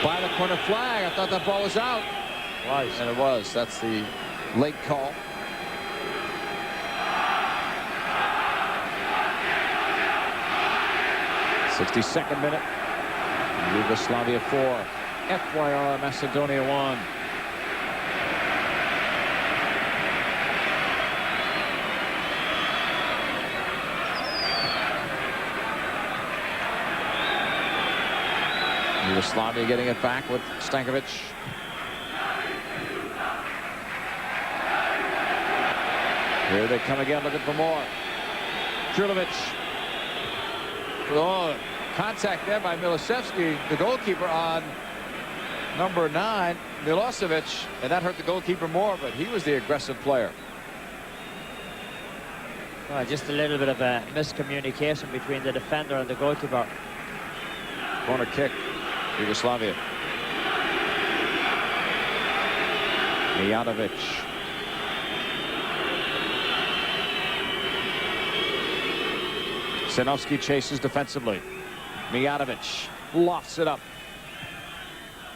By the corner flag. I thought that ball was out. It was. And it was. That's the late call. '62nd minute. Yugoslavia 4. FYR Macedonia 1. Yugoslavia getting it back with Stankovic. Here they come again, looking for more. Julovic. Oh, contact there by Milosevsky, the goalkeeper, on number 9, Milosevic, and that hurt the goalkeeper more, but he was the aggressive player. Well, just a little bit of a miscommunication between the defender and the goalkeeper. Corner kick, Yugoslavia. Mijatovic. Sinovsky chases defensively. Mijatovic lofts it up.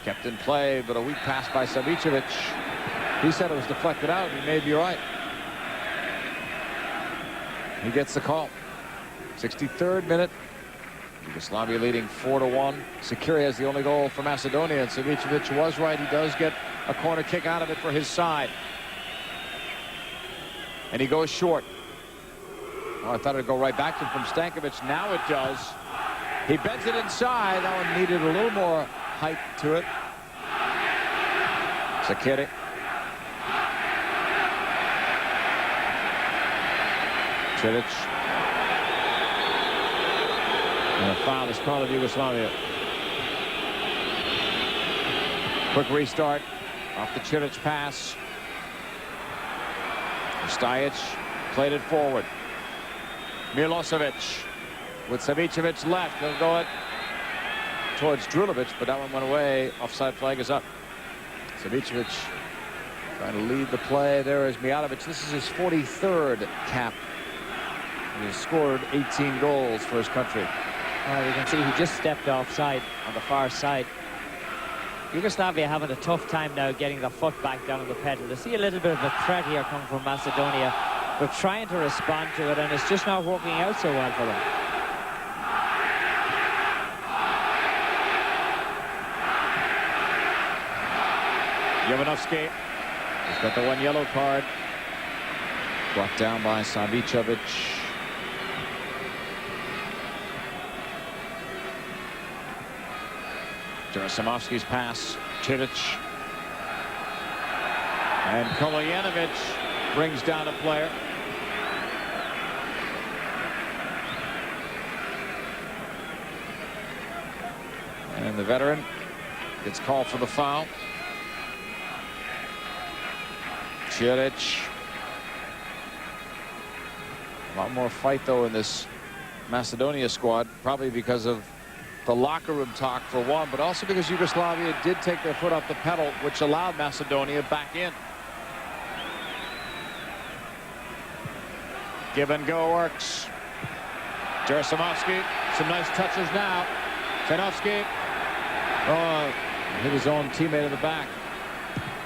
Kept in play, but a weak pass by Savicevic. He said it was deflected out. He may be right. He gets the call. 63rd minute. Yugoslavia leading 4-1. Sakiri has the only goal for Macedonia, and Savicevic was right. He does get a corner kick out of it for his side. And he goes short. Oh, I thought it'd go right back to him from Stankovic. Now it does. He bends it inside. That one needed a little more height to it. Sakiri. Cilic. And a foul is called of Yugoslavia. Quick restart off the Cilic pass. Stajic played it forward. Milosevic with Savicevic left. He'll go it towards Drulovic, but that one went away. Offside flag is up. Savicevic trying to lead the play. There is Mijatovic. This is his 43rd cap. He has scored 18 goals for his country. Well, you can see he just stepped offside on the far side. Yugoslavia having a tough time now getting the foot back down on the pedal. They see a little bit of a threat here coming from Macedonia. They're trying to respond to it, and it's just not working out so well for them. Jovanovski has got the one yellow card. Brought down by Savicevic. Gerasimovsky's pass. Cilic. And Kolayanovic brings down a player. And the veteran gets called for the foul. Cilic. A lot more fight, though, in this Macedonia squad, probably because of the locker room talk, for one, but also because Yugoslavia did take their foot off the pedal, which allowed Macedonia back in. Give and go works. Gerasimovsky, some nice touches now. Sinovsky. Oh, hit his own teammate in the back.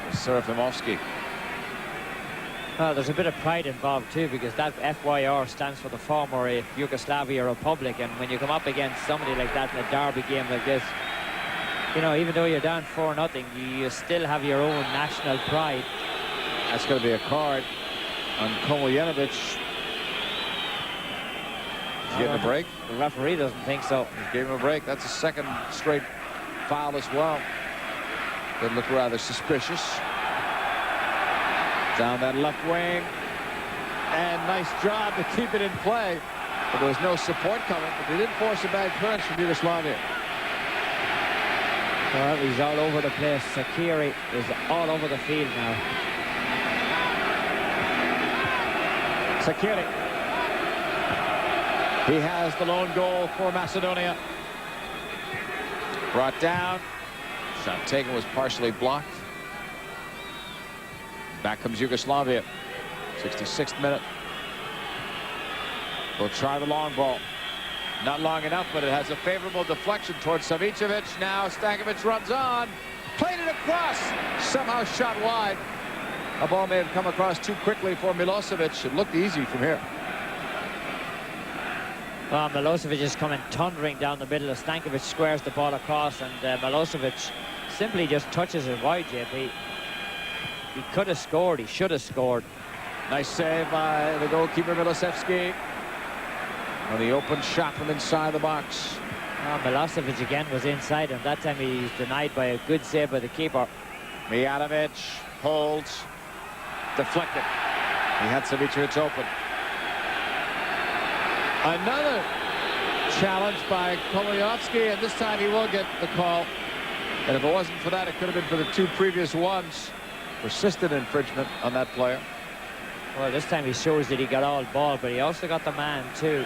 Serafimovsky. Well, there's a bit of pride involved too, because that FYR stands for the former Yugoslavia Republic, and when you come up against somebody like that in a derby game like this, you know, even though you're down 4-0, you still have your own national pride. That's going to be a card on Kolayanovic. Getting a break? The referee doesn't think so. He gave him a break. That's a second straight foul as well. Did look rather suspicious. Down that left wing. And nice job to keep it in play. But there was no support coming. But they didn't force a bad clearance from Yugoslavia. Well, he's all over the place. Sakiri is all over the field now. Sakiri. He has the lone goal for Macedonia. Brought down. Shot taken was partially blocked. Back comes Yugoslavia. 66th minute. They'll try the long ball. Not long enough, but it has a favorable deflection towards Savicevic. Now Stankovic runs on. Played it across. Somehow shot wide. A ball may have come across too quickly for Milosevic. It looked easy from here. Well, Milosevic is coming thundering down the middle. Stankovic squares the ball across, and Milosevic simply just touches it wide, JP. He could have scored. He should have scored. Nice save by the goalkeeper, Milosevsky. On the open shot from inside the box. Oh, Milosevic again was inside him. That time he's denied by a good save by the keeper. Mijatovic holds. Deflected. He had Savicevic open. Another challenge by Kolyovsky, and this time he will get the call. And if it wasn't for that, it could have been for the two previous ones. Persistent infringement on that player. Well, this time he shows that he got all ball, but he also got the man too.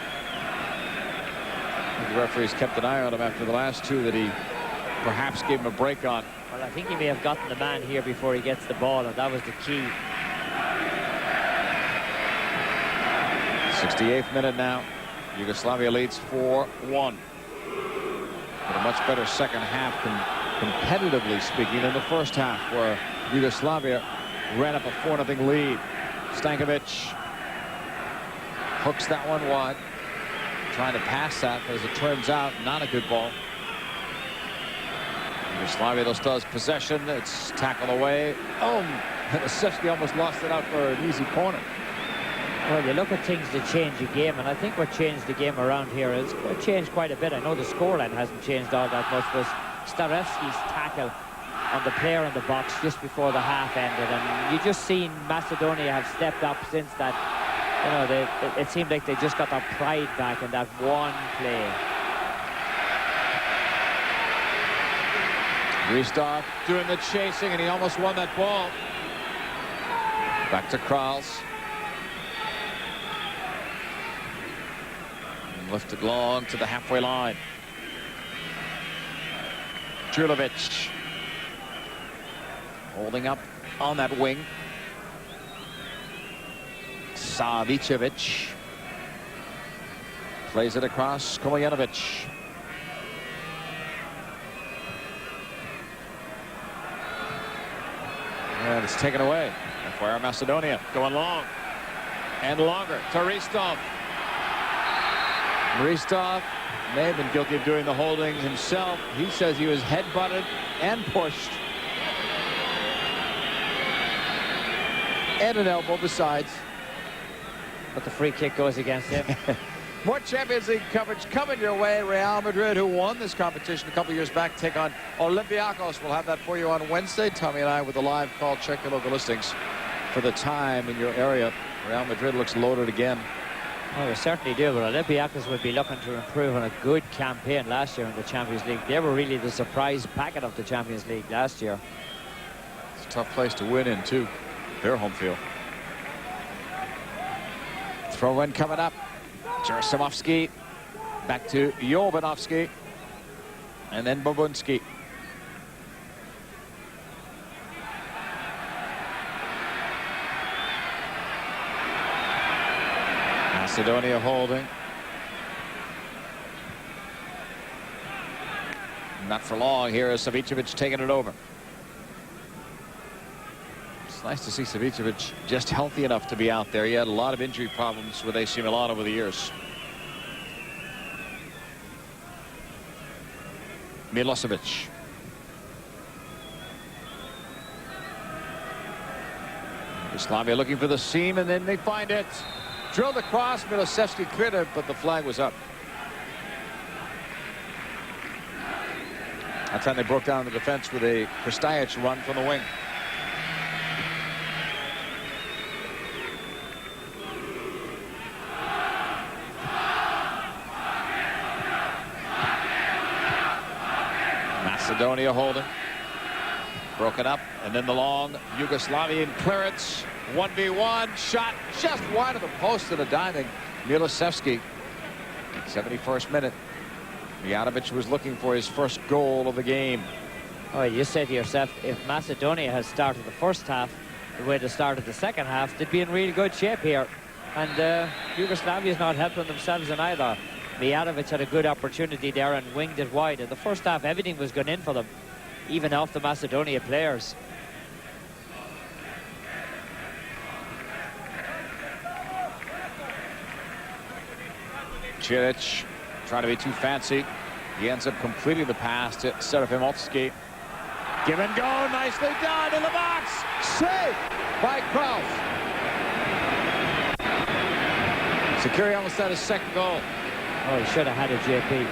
The referees kept an eye on him after the last two that he perhaps gave him a break on. Well, I think he may have gotten the man here before he gets the ball, and that was the key. 68th minute now. Yugoslavia leads 4-1. But a much better second half, competitively speaking, than the first half, where Yugoslavia ran up a 4-0 lead. Stankovic hooks that one wide. Trying to pass that, but as it turns out, not a good ball. Yugoslavia, though, still has possession. It's tackled away. Milosevsky almost lost it out for an easy corner. Well, you look at things that change the game, and I think what changed the game around here is changed quite a bit. I know the scoreline hasn't changed all that much, but Starevski's tackle on the player in the box just before the half ended, and you just seen Macedonia have stepped up since that. You know, it seemed like they just got their pride back in that one play. Ristov doing the chasing, and he almost won that ball. Back to Krals. Lifted long to the halfway line. Julovic holding up on that wing. Savicevic plays it across. Kolyanovic. And it's taken away. FYR Macedonia going long and longer to Ristov. Ristov may have been guilty of doing the holding himself. He says he was head-butted and pushed. And an elbow besides. But the free kick goes against him. More Champions League coverage coming your way. Real Madrid, who won this competition a couple years back, take on Olympiacos. We'll have that for you on Wednesday. Tommy and I with a live call. Check your local listings for the time in your area. Real Madrid looks loaded again. Well, they certainly do, but Olympiacos would be looking to improve on a good campaign last year in the Champions League. They were really the surprise packet of the Champions League last year. It's a tough place to win in, too. Their home field. Throw-in coming up. Gerasimovsky. Back to Jovanovski. And then Bobunski. Macedonia holding. Not for long here as Savicevic taking it over. It's nice to see Savicevic just healthy enough to be out there. He had a lot of injury problems with AC Milan over the years. Milosevic. Yugoslavia looking for the seam, and then they find it. Drilled across. Milosevsky cleared it, but the flag was up. That time they broke down the defense with a Kristajic run from the wing. Macedonia holding. Broken up, and then the long Yugoslavian clearance. 1v1 shot just wide of the post to the diving Milosevsky. 71st minute. Mijatovic was looking for his first goal of the game. Oh, you say to yourself, if Macedonia had started the first half the way they started the second half, they'd be in really good shape here. And Yugoslavia's not helping themselves in either. Mijatovic had a good opportunity there and winged it wide. In the first half, everything was going in for them, even off the Macedonia players. Cilic trying to be too fancy. He ends up completing the pass to Serafimovsky. Give and go, nicely done in the box. Saved by Kraus. Sakiri almost had his second goal. Oh, he should have had a JP.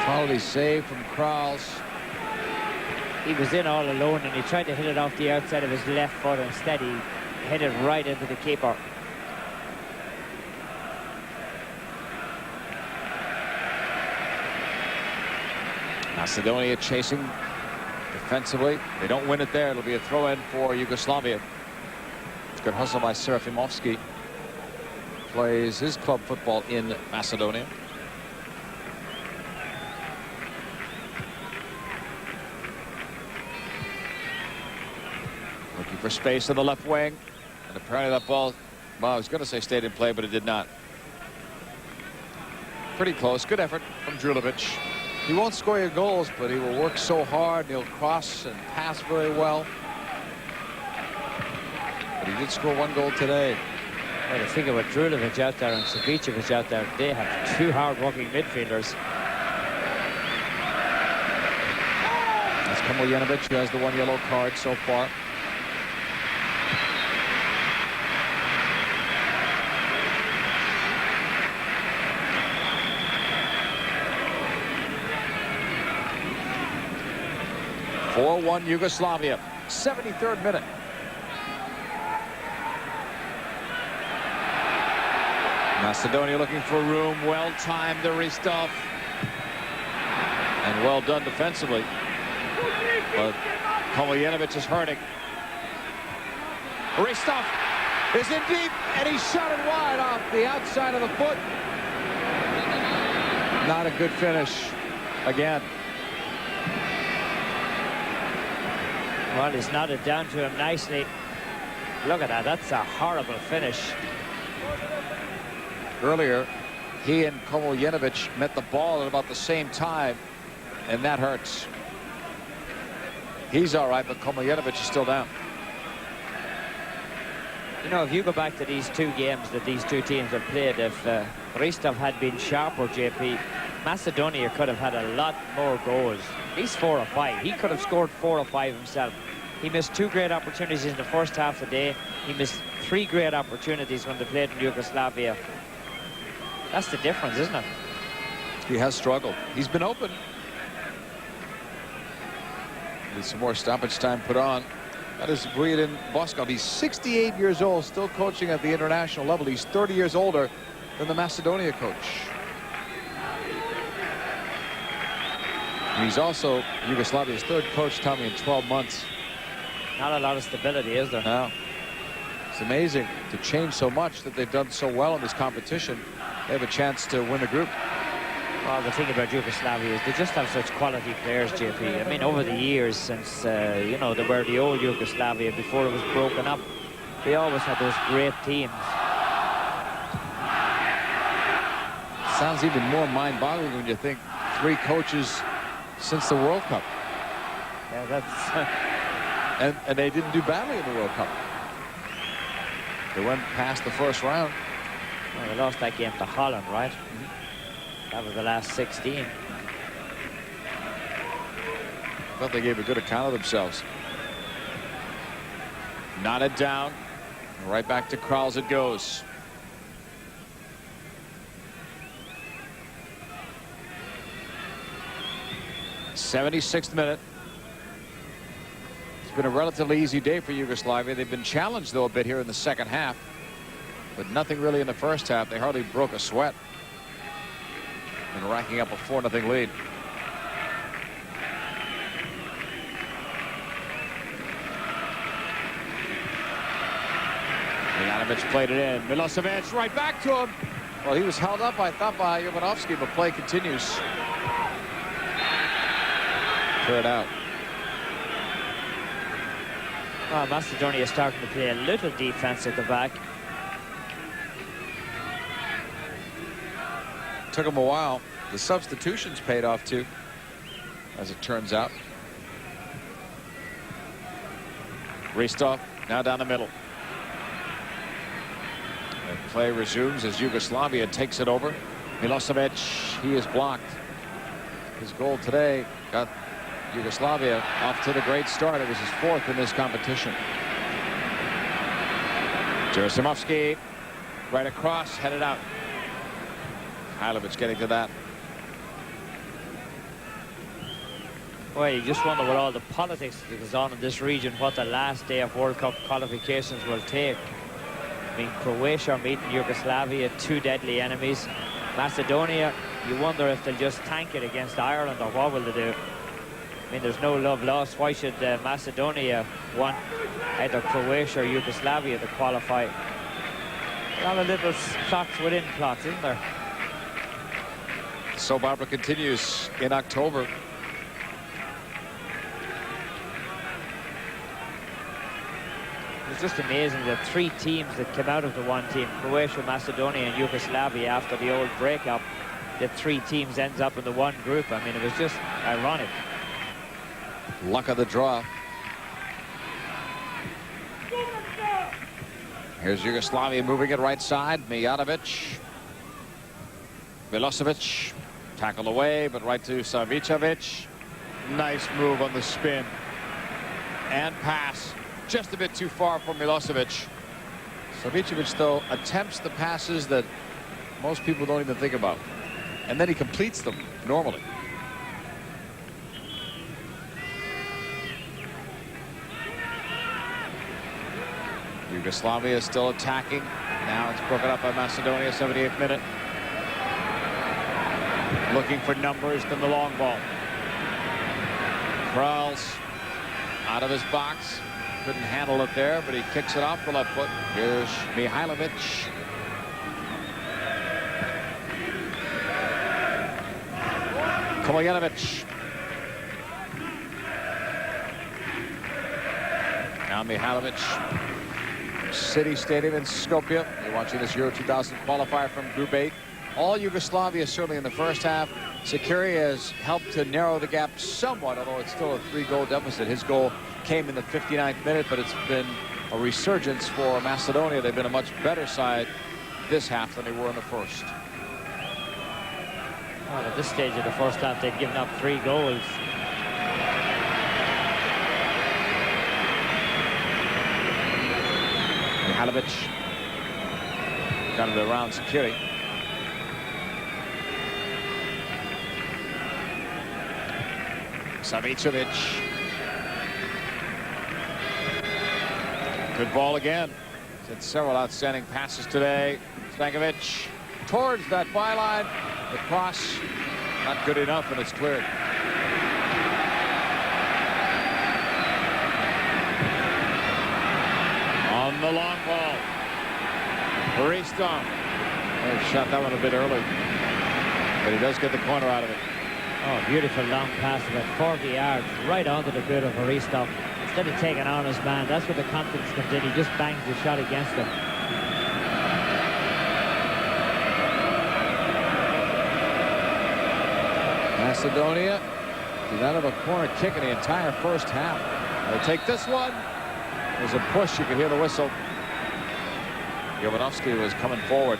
Quality save from Kraus. He was in all alone and he tried to hit it off the outside of his left foot. Instead, he hit it right into the keeper. Macedonia chasing defensively. They don't win it there. It'll be a throw-in for Yugoslavia. It's good hustle by Serafimovsky. Plays his club football in Macedonia. Looking for space in the left wing. And apparently that ball, well, I was going to say stayed in play, but it did not. Pretty close. Good effort from Drulovic. He won't score your goals, but he will work so hard, and he'll cross and pass very well. But he did score one goal today. Well, the thing about Drulovic out there and Savicevic out there, they have two hard-working midfielders. That's Komiljenovic, who has the one yellow card so far. (4-1) Yugoslavia. 73rd minute. Macedonia looking for room. Well timed, the Ristov. And well done defensively. But Komiljenovic is hurting. Ristov is in deep, and he shot it wide off the outside of the foot. Not a good finish again. Well, he's nodded down to him nicely. Look at that. That's a horrible finish. Earlier, he and Komiljenovic met the ball at about the same time, and that hurts. He's all right, but Komiljenovic is still down. You know, if you go back to these two games that these two teams have played, if Ristov had been sharper, JP, Macedonia could have had a lot more goals. At least 4 or 5. He could have scored 4 or 5 himself. He missed 2 great opportunities in the first half of the day. He missed 3 great opportunities when they played in Yugoslavia. That's the difference, isn't it? He has struggled. He's been open. With some more stoppage time put on. That is Bujedin Boskov. He's 68 years old, still coaching at the international level. He's 30 years older than the Macedonia coach. And he's also Yugoslavia's 3rd coach, Tommy, in 12 months. Not a lot of stability, is there? No. It's amazing to change so much that they've done so well in this competition. They have a chance to win the group. Well, the thing about Yugoslavia is they just have such quality players, JP. I mean, over the years since, you know, they were the old Yugoslavia before it was broken up, they always had those great teams. Sounds even more mind-boggling when you think 3 coaches since the World Cup. Yeah, that's... and they didn't do badly in the World Cup. They went past the first round. Well, they lost that game to Holland, right? That was the last 16. I thought they gave a good account of themselves. Knotted down. Right back to Kraus it goes. '76th minute. It's been a relatively easy day for Yugoslavia. They've been challenged, though, a bit here in the second half. But nothing really in the first half. They hardly broke a sweat. And racking up a 4-0 lead. Mijatovic played it in. Milosevic right back to him. Well, he was held up, I thought, by Jovanovski, but play continues. cleared out. Well, Macedonia is starting to play a little defense at the back. Took them a while. The substitutions paid off too, as it turns out. Restov now down the middle. And play resumes as Yugoslavia takes it over. Milosevic, he is blocked. His goal today got Yugoslavia off to the great start. It was his 4th in this competition. Gerasimovsky right across, headed out. Mihailovic getting to that. Well, you just wonder what all the politics that goes on in this region, what the last day of World Cup qualifications will take. I mean, Croatia meeting Yugoslavia, 2 deadly enemies. Macedonia, you wonder if they'll just tank it against Ireland, or what will they do? I mean, there's no love lost. Why should Macedonia want either Croatia or Yugoslavia to qualify? A lot of little plots within plots, isn't there? Soap opera continues in October. It's just amazing that 3 teams that came out of the one team, Croatia, Macedonia and Yugoslavia, after the old breakup, the 3 teams ends up in the one group. I mean, it was just ironic. Luck of the draw. Here's Yugoslavia moving it right side. Mijatovic. Milosevic. Tackled away, but right to Savicevic. Nice move on the spin. And pass. Just a bit too far for Milosevic. Savicevic, though, attempts the passes that most people don't even think about. And then he completes them normally. Yugoslavia is still attacking. Now it's broken up by Macedonia, 78th minute. Looking for numbers than the long ball. Kral's out of his box. Couldn't handle it there, but he kicks it off the left foot. Here's Mihailovic. Kovaljenovic. Now Mihailovic. City Stadium in Skopje. You're watching this Euro 2000 qualifier from Group 8. All Yugoslavia certainly in the first half. Sakiri has helped to narrow the gap somewhat, although it's still a 3-goal deficit. His goal came in the 59th minute, but it's been a resurgence for Macedonia. They've been a much better side this half than they were in the first. Well, at this stage of the first half, they've given up 3 goals. Mihailovic got it around Sakiri. Savicevic. Good ball again. He's had several outstanding passes today. Stankovic towards that byline. The cross not good enough, and it's cleared. On the long ball. Restov. Shot that one a bit early, but he does get the corner out of it. Oh, beautiful long pass about 40 yards right onto the boot of Restov. Instead of taking on his man, that's where the confidence comes in. He just bangs the shot against him. Macedonia did not have a corner kick in the entire first half. They'll take this one. There's a push. You can hear the whistle. Jovanovski was coming forward.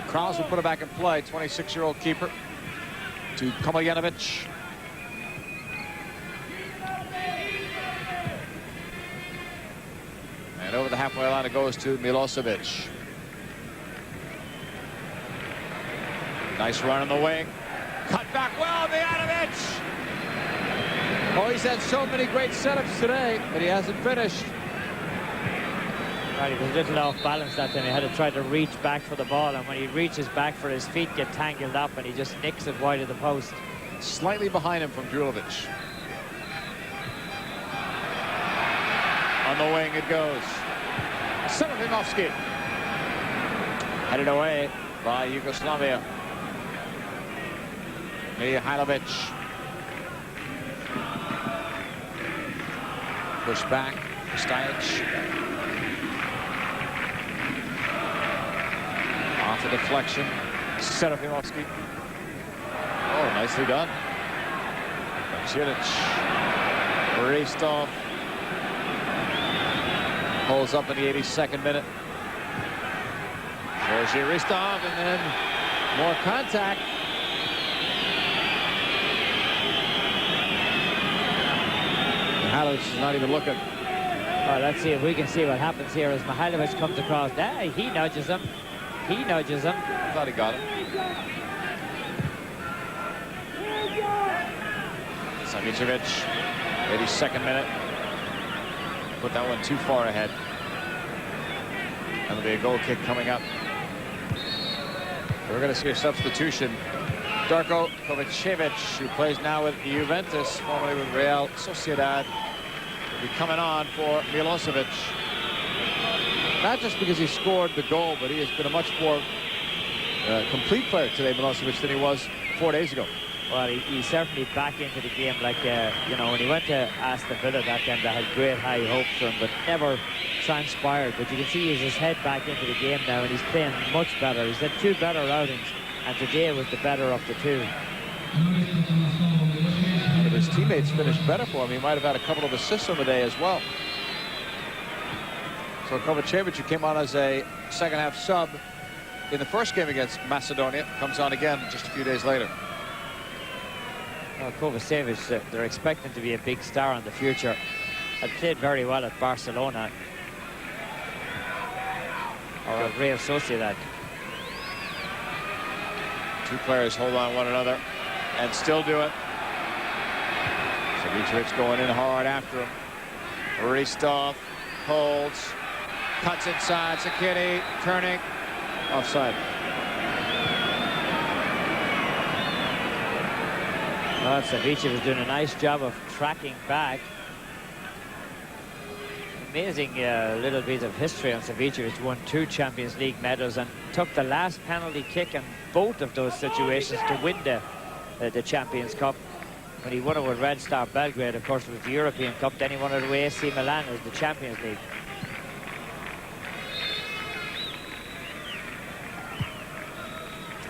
Kral's will put it back in play. 26-year-old keeper to Kovaljenovic. And over the halfway line it goes to Milosevic. Nice run in the wing. Cut back well, Mijatovic. Oh, he's had so many great setups today, but he hasn't finished. Right, he was a little off balance that time. He had to try to reach back for the ball, and when he reaches back for his feet get tangled up, and he just nicks it wide of the post. Slightly behind him from Drulovic. On the wing it goes. Serafimovsky. Headed away. by Yugoslavia. Mihailovic. Push back. Stajic. Off the deflection. Serafimovsky. Oh, nicely done. Cilic. Raced off. Holds up in the 82nd minute. Georgi Ristov, and then more contact. Mihailovic is not even looking. Well, let's see if we can see what happens here as Mihailovic comes across. He nudges him. He nudges him. I thought he got him. Savicevic, 82nd minute. Put that one too far ahead. That'll be a goal kick coming up. We're going to see a substitution. Darko Kovacevic, who plays now with Juventus, formerly with Real Sociedad, will be coming on for Milosevic. Not just because he scored the goal, but he has been a much more complete player today, Milosevic, than he was 4 days ago. Well, he's certainly back into the game. Like, you know, when he went to Aston Villa that time, they had great high hopes for him, but never transpired. But you can see he's his head back into the game now, and he's playing much better. He's had two better outings, and today was the better of the two. But his teammates finished better for him. He might have had a couple of assists on the day as well. So Kovacevic, who came on as a second-half sub in the first game against Macedonia, comes on again just a few days later. Well, Kovacevic, they're expecting to be a big star in the future. Had played very well at Barcelona. Or at Real Sociedad. Two players hold on one another and still do it. Savicevic going in hard after him. Ristov holds. Cuts inside. Sakiri turning. Offside. Well, Savicevic was doing a nice job of tracking back. Amazing little bit of history on Savicevic. Won 2 Champions League medals and took the last penalty kick in both of those situations to win the Champions Cup. When he won it with Red Star Belgrade, of course, it was the European Cup. Then he won it with AC Milan as the Champions League.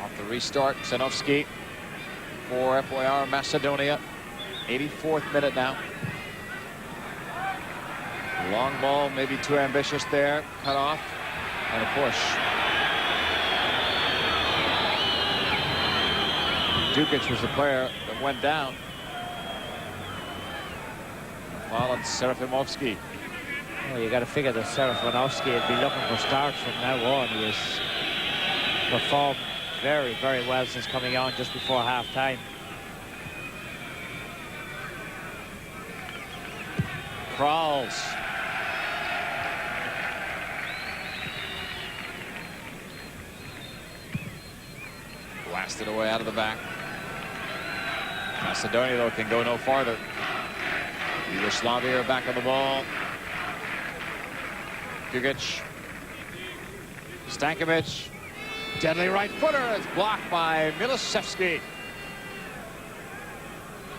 Off the restart, Ksenovsky for FYR Macedonia. 84th minute now. Long ball, maybe too ambitious there. Cut off. And a push. Dukic was the player that went down. Followed Serafimovsky. Well, you got to figure that Serafimovsky would be looking for starts from now on. He has performed very, very well since coming on just before half-time. Crawls. Blasted away out of the back. Macedonia, though, can go no farther. Yugoslavia are back on the ball. Dukic. Stankovic. Deadly right footer. It's blocked by Milosevic.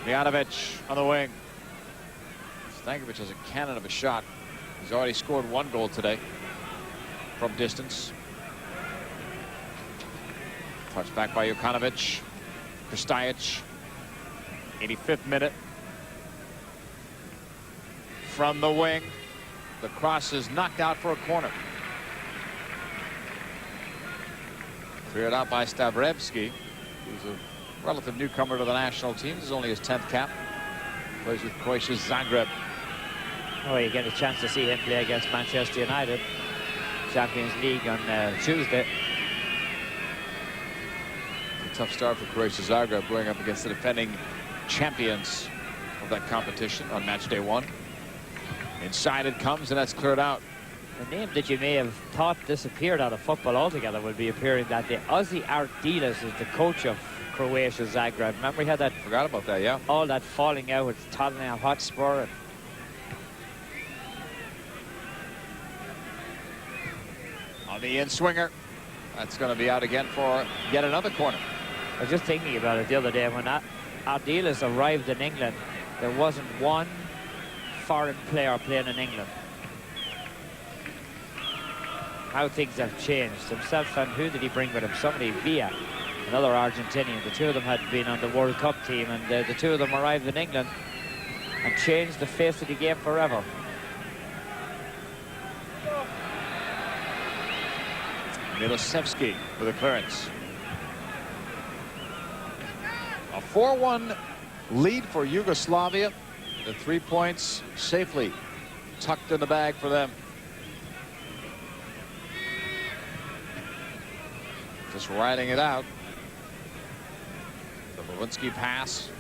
Mijanovic on the wing. Stankovic has a cannon of a shot. He's already scored 1 goal today from distance. Touched back by Jokanovic. Stajic. 85th minute. From the wing. The cross is knocked out for a corner. Cleared out by Stavrebski, who's a relative newcomer to the national team. This is only his 10th cap. Plays with Croatia's Zagreb. Oh, you get a chance to see him play against Manchester United. Champions League on Tuesday. A tough start for Croatia Zagreb, going up against the defending champions of that competition on match day 1. Inside it comes, and that's cleared out. The name that you may have thought disappeared out of football altogether will be appearing that day. Ozzy Ardiles is the coach of Croatia Zagreb. Remember he had that... Forgot about that, yeah. All that falling out with Tottenham Hotspur. On the in swinger. That's going to be out again for yet another corner. I was just thinking about it the other day. When Ardiles arrived in England, there wasn't one foreign player playing in England. How things have changed. Himself, and who did he bring with him? Somebody, Villa, another Argentinian. The two of them had been on the World Cup team, and the two of them arrived in England and changed the face of the game forever. Milosevski with a clearance. A 4-1 lead for Yugoslavia. The 3 points safely tucked in the bag for them. Just riding it out. The Lewinsky pass.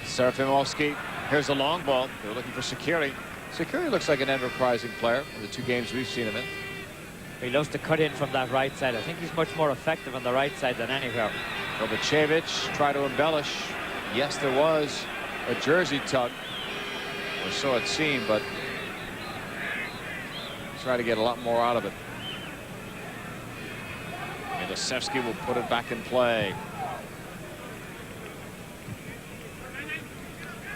Serafimovsky. Here's the long ball. They're looking for Sakiri. Sakiri looks like an enterprising player in the 2 games we've seen him in. He loves to cut in from that right side. I think he's much more effective on the right side than anywhere. Kovacevic tried to embellish. Yes, there was a jersey tug, or so it seemed, but try to get a lot more out of it. Milosevski will put it back in play.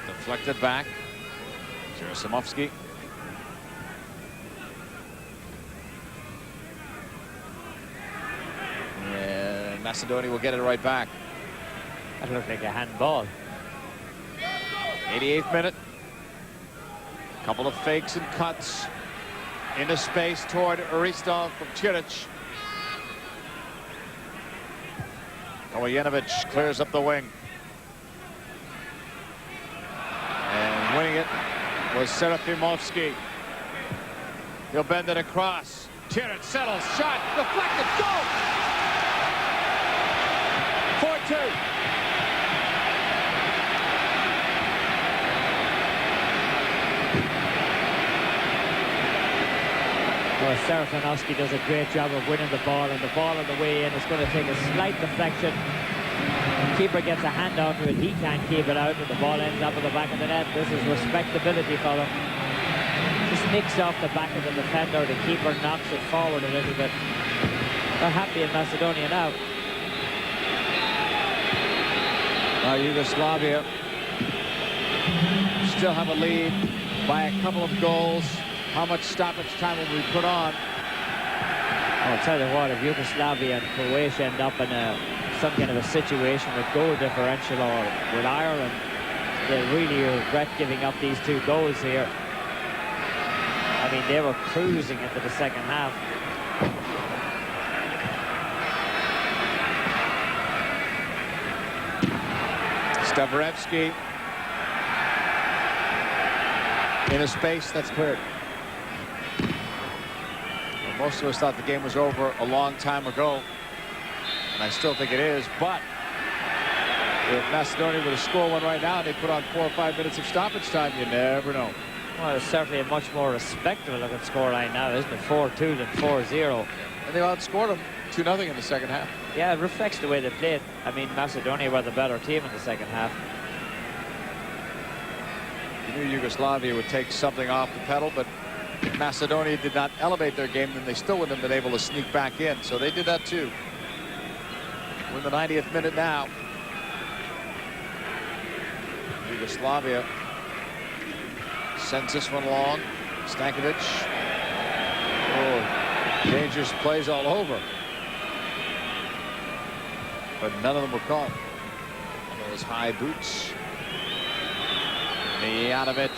Deflected back. Serafimovsky. And Macedonia will get it right back. That looked like a handball. 88th minute. Couple of fakes and cuts into space toward Aristov from Čirić. Kovacevic clears up the wing. And winning it was Serafimovsky. He'll bend it across. Čirić settles, shot, deflected, goal! 4-2. Well, Serafimovsky does a great job of winning the ball, and the ball on the way in is going to take a slight deflection. The keeper gets a hand onto it, he can't keep it out, and the ball ends up at the back of the net. This is respectability for them. Just nicks off the back of the defender, the keeper knocks it forward a little bit. They're happy in Macedonia now. Now Yugoslavia still have a lead by a couple of goals. How much stoppage time will we put on? I'll tell you what, if Yugoslavia and Croatia end up in some kind of a situation with goal differential, or with Ireland, they really regret giving up these 2 goals here. I mean, they were cruising into the second half. Stavrovsky in a space that's cleared. Well, most of us thought the game was over a long time ago, and I still think it is, but if Macedonia were to score one right now and they put on 4 or 5 minutes of stoppage time, you never know. Well, it's certainly a much more respectable looking scoreline now, isn't it? 4-2 than 4-0. And they outscored them 2-0 in the second half. Yeah, it reflects the way they played. I mean, Macedonia were the better team in the second half. You knew Yugoslavia would take something off the pedal, but if Macedonia did not elevate their game, then they still wouldn't have been able to sneak back in. So they did that too. We're in the 90th minute now. Yugoslavia sends this one along. Stankovic. Oh, dangerous plays all over. But none of them were caught. On those high boots. Mijanovic.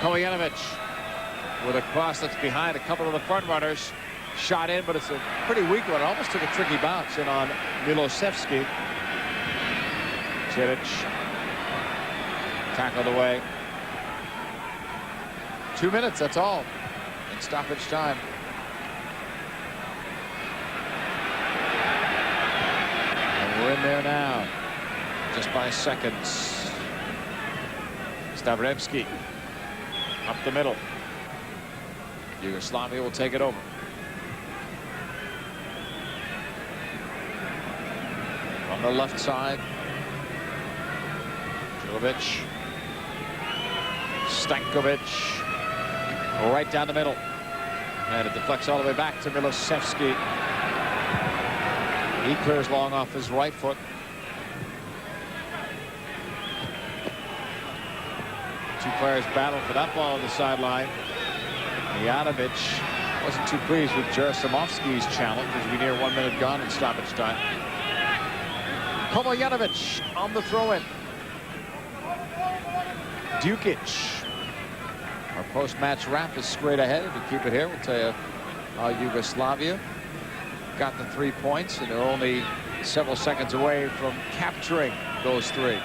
Kovacevic with a cross that's behind a couple of the front runners. Shot in, but it's a pretty weak one. It almost took a tricky bounce in on Milosevski. Čirić tackled away. 2 minutes, that's all, in stoppage time. And we're in there now, just by seconds. Stavrovsky up the middle. Yugoslavia will take it over. On the left side, Julovic, Stankovic, right down the middle. And it deflects all the way back to Milosevski. He clears long off his right foot. Two players battle for that ball on the sideline. Mijanovic wasn't too pleased with Gerasimovski's challenge as we near 1 minute gone in stoppage time. Mijanovic on the throw-in. Dukic. Our post-match wrap is straight ahead. If we keep it here, we'll tell you how Yugoslavia got the 3 points, and they're only several seconds away from capturing those 3.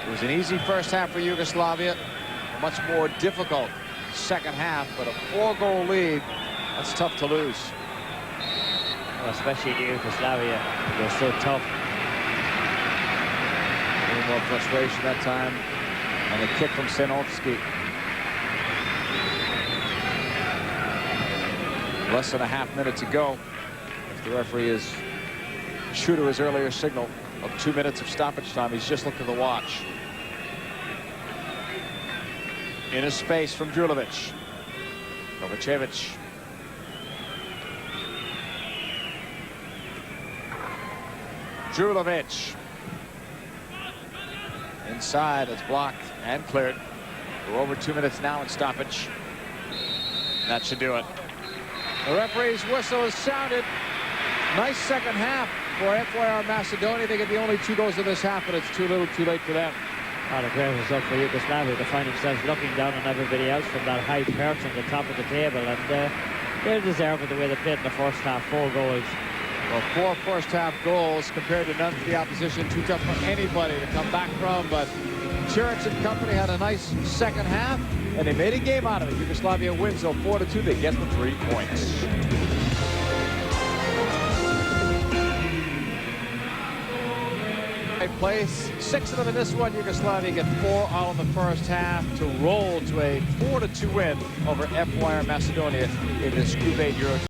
It was an easy first half for Yugoslavia, a much more difficult second half, but a 4-goal lead, that's tough to lose. Well, especially in Yugoslavia, they're so tough. A little more frustration that time on the kick from Senovsky. Less than a half minute to go. If the referee is true to his earlier signal of 2 minutes of stoppage time, he's just looked at the watch. In a space from Drulovic. Kovacevic. Drulovic. Inside, it's blocked and cleared. We're over 2 minutes now in stoppage. That should do it. The referee's whistle is sounded. Nice second half for FYR Macedonia. They get the only 2 goals of this half, but it's too little too late for them. What a great result for Yugoslavia to find themselves looking down on everybody else from that high perch on the top of the table, and they deserve it the way they played in the first half. 4 goals. Well, 4 first-half goals compared to none for the opposition. Too tough for anybody to come back from, but Church and company had a nice second half, and they made a game out of it. Yugoslavia wins, so 4-2. They get the 3 points. Place 6 of them in this one. Yugoslavia get 4 out in the first half to roll to a 4-2 win over FYR Macedonia in this Group 8 Euro.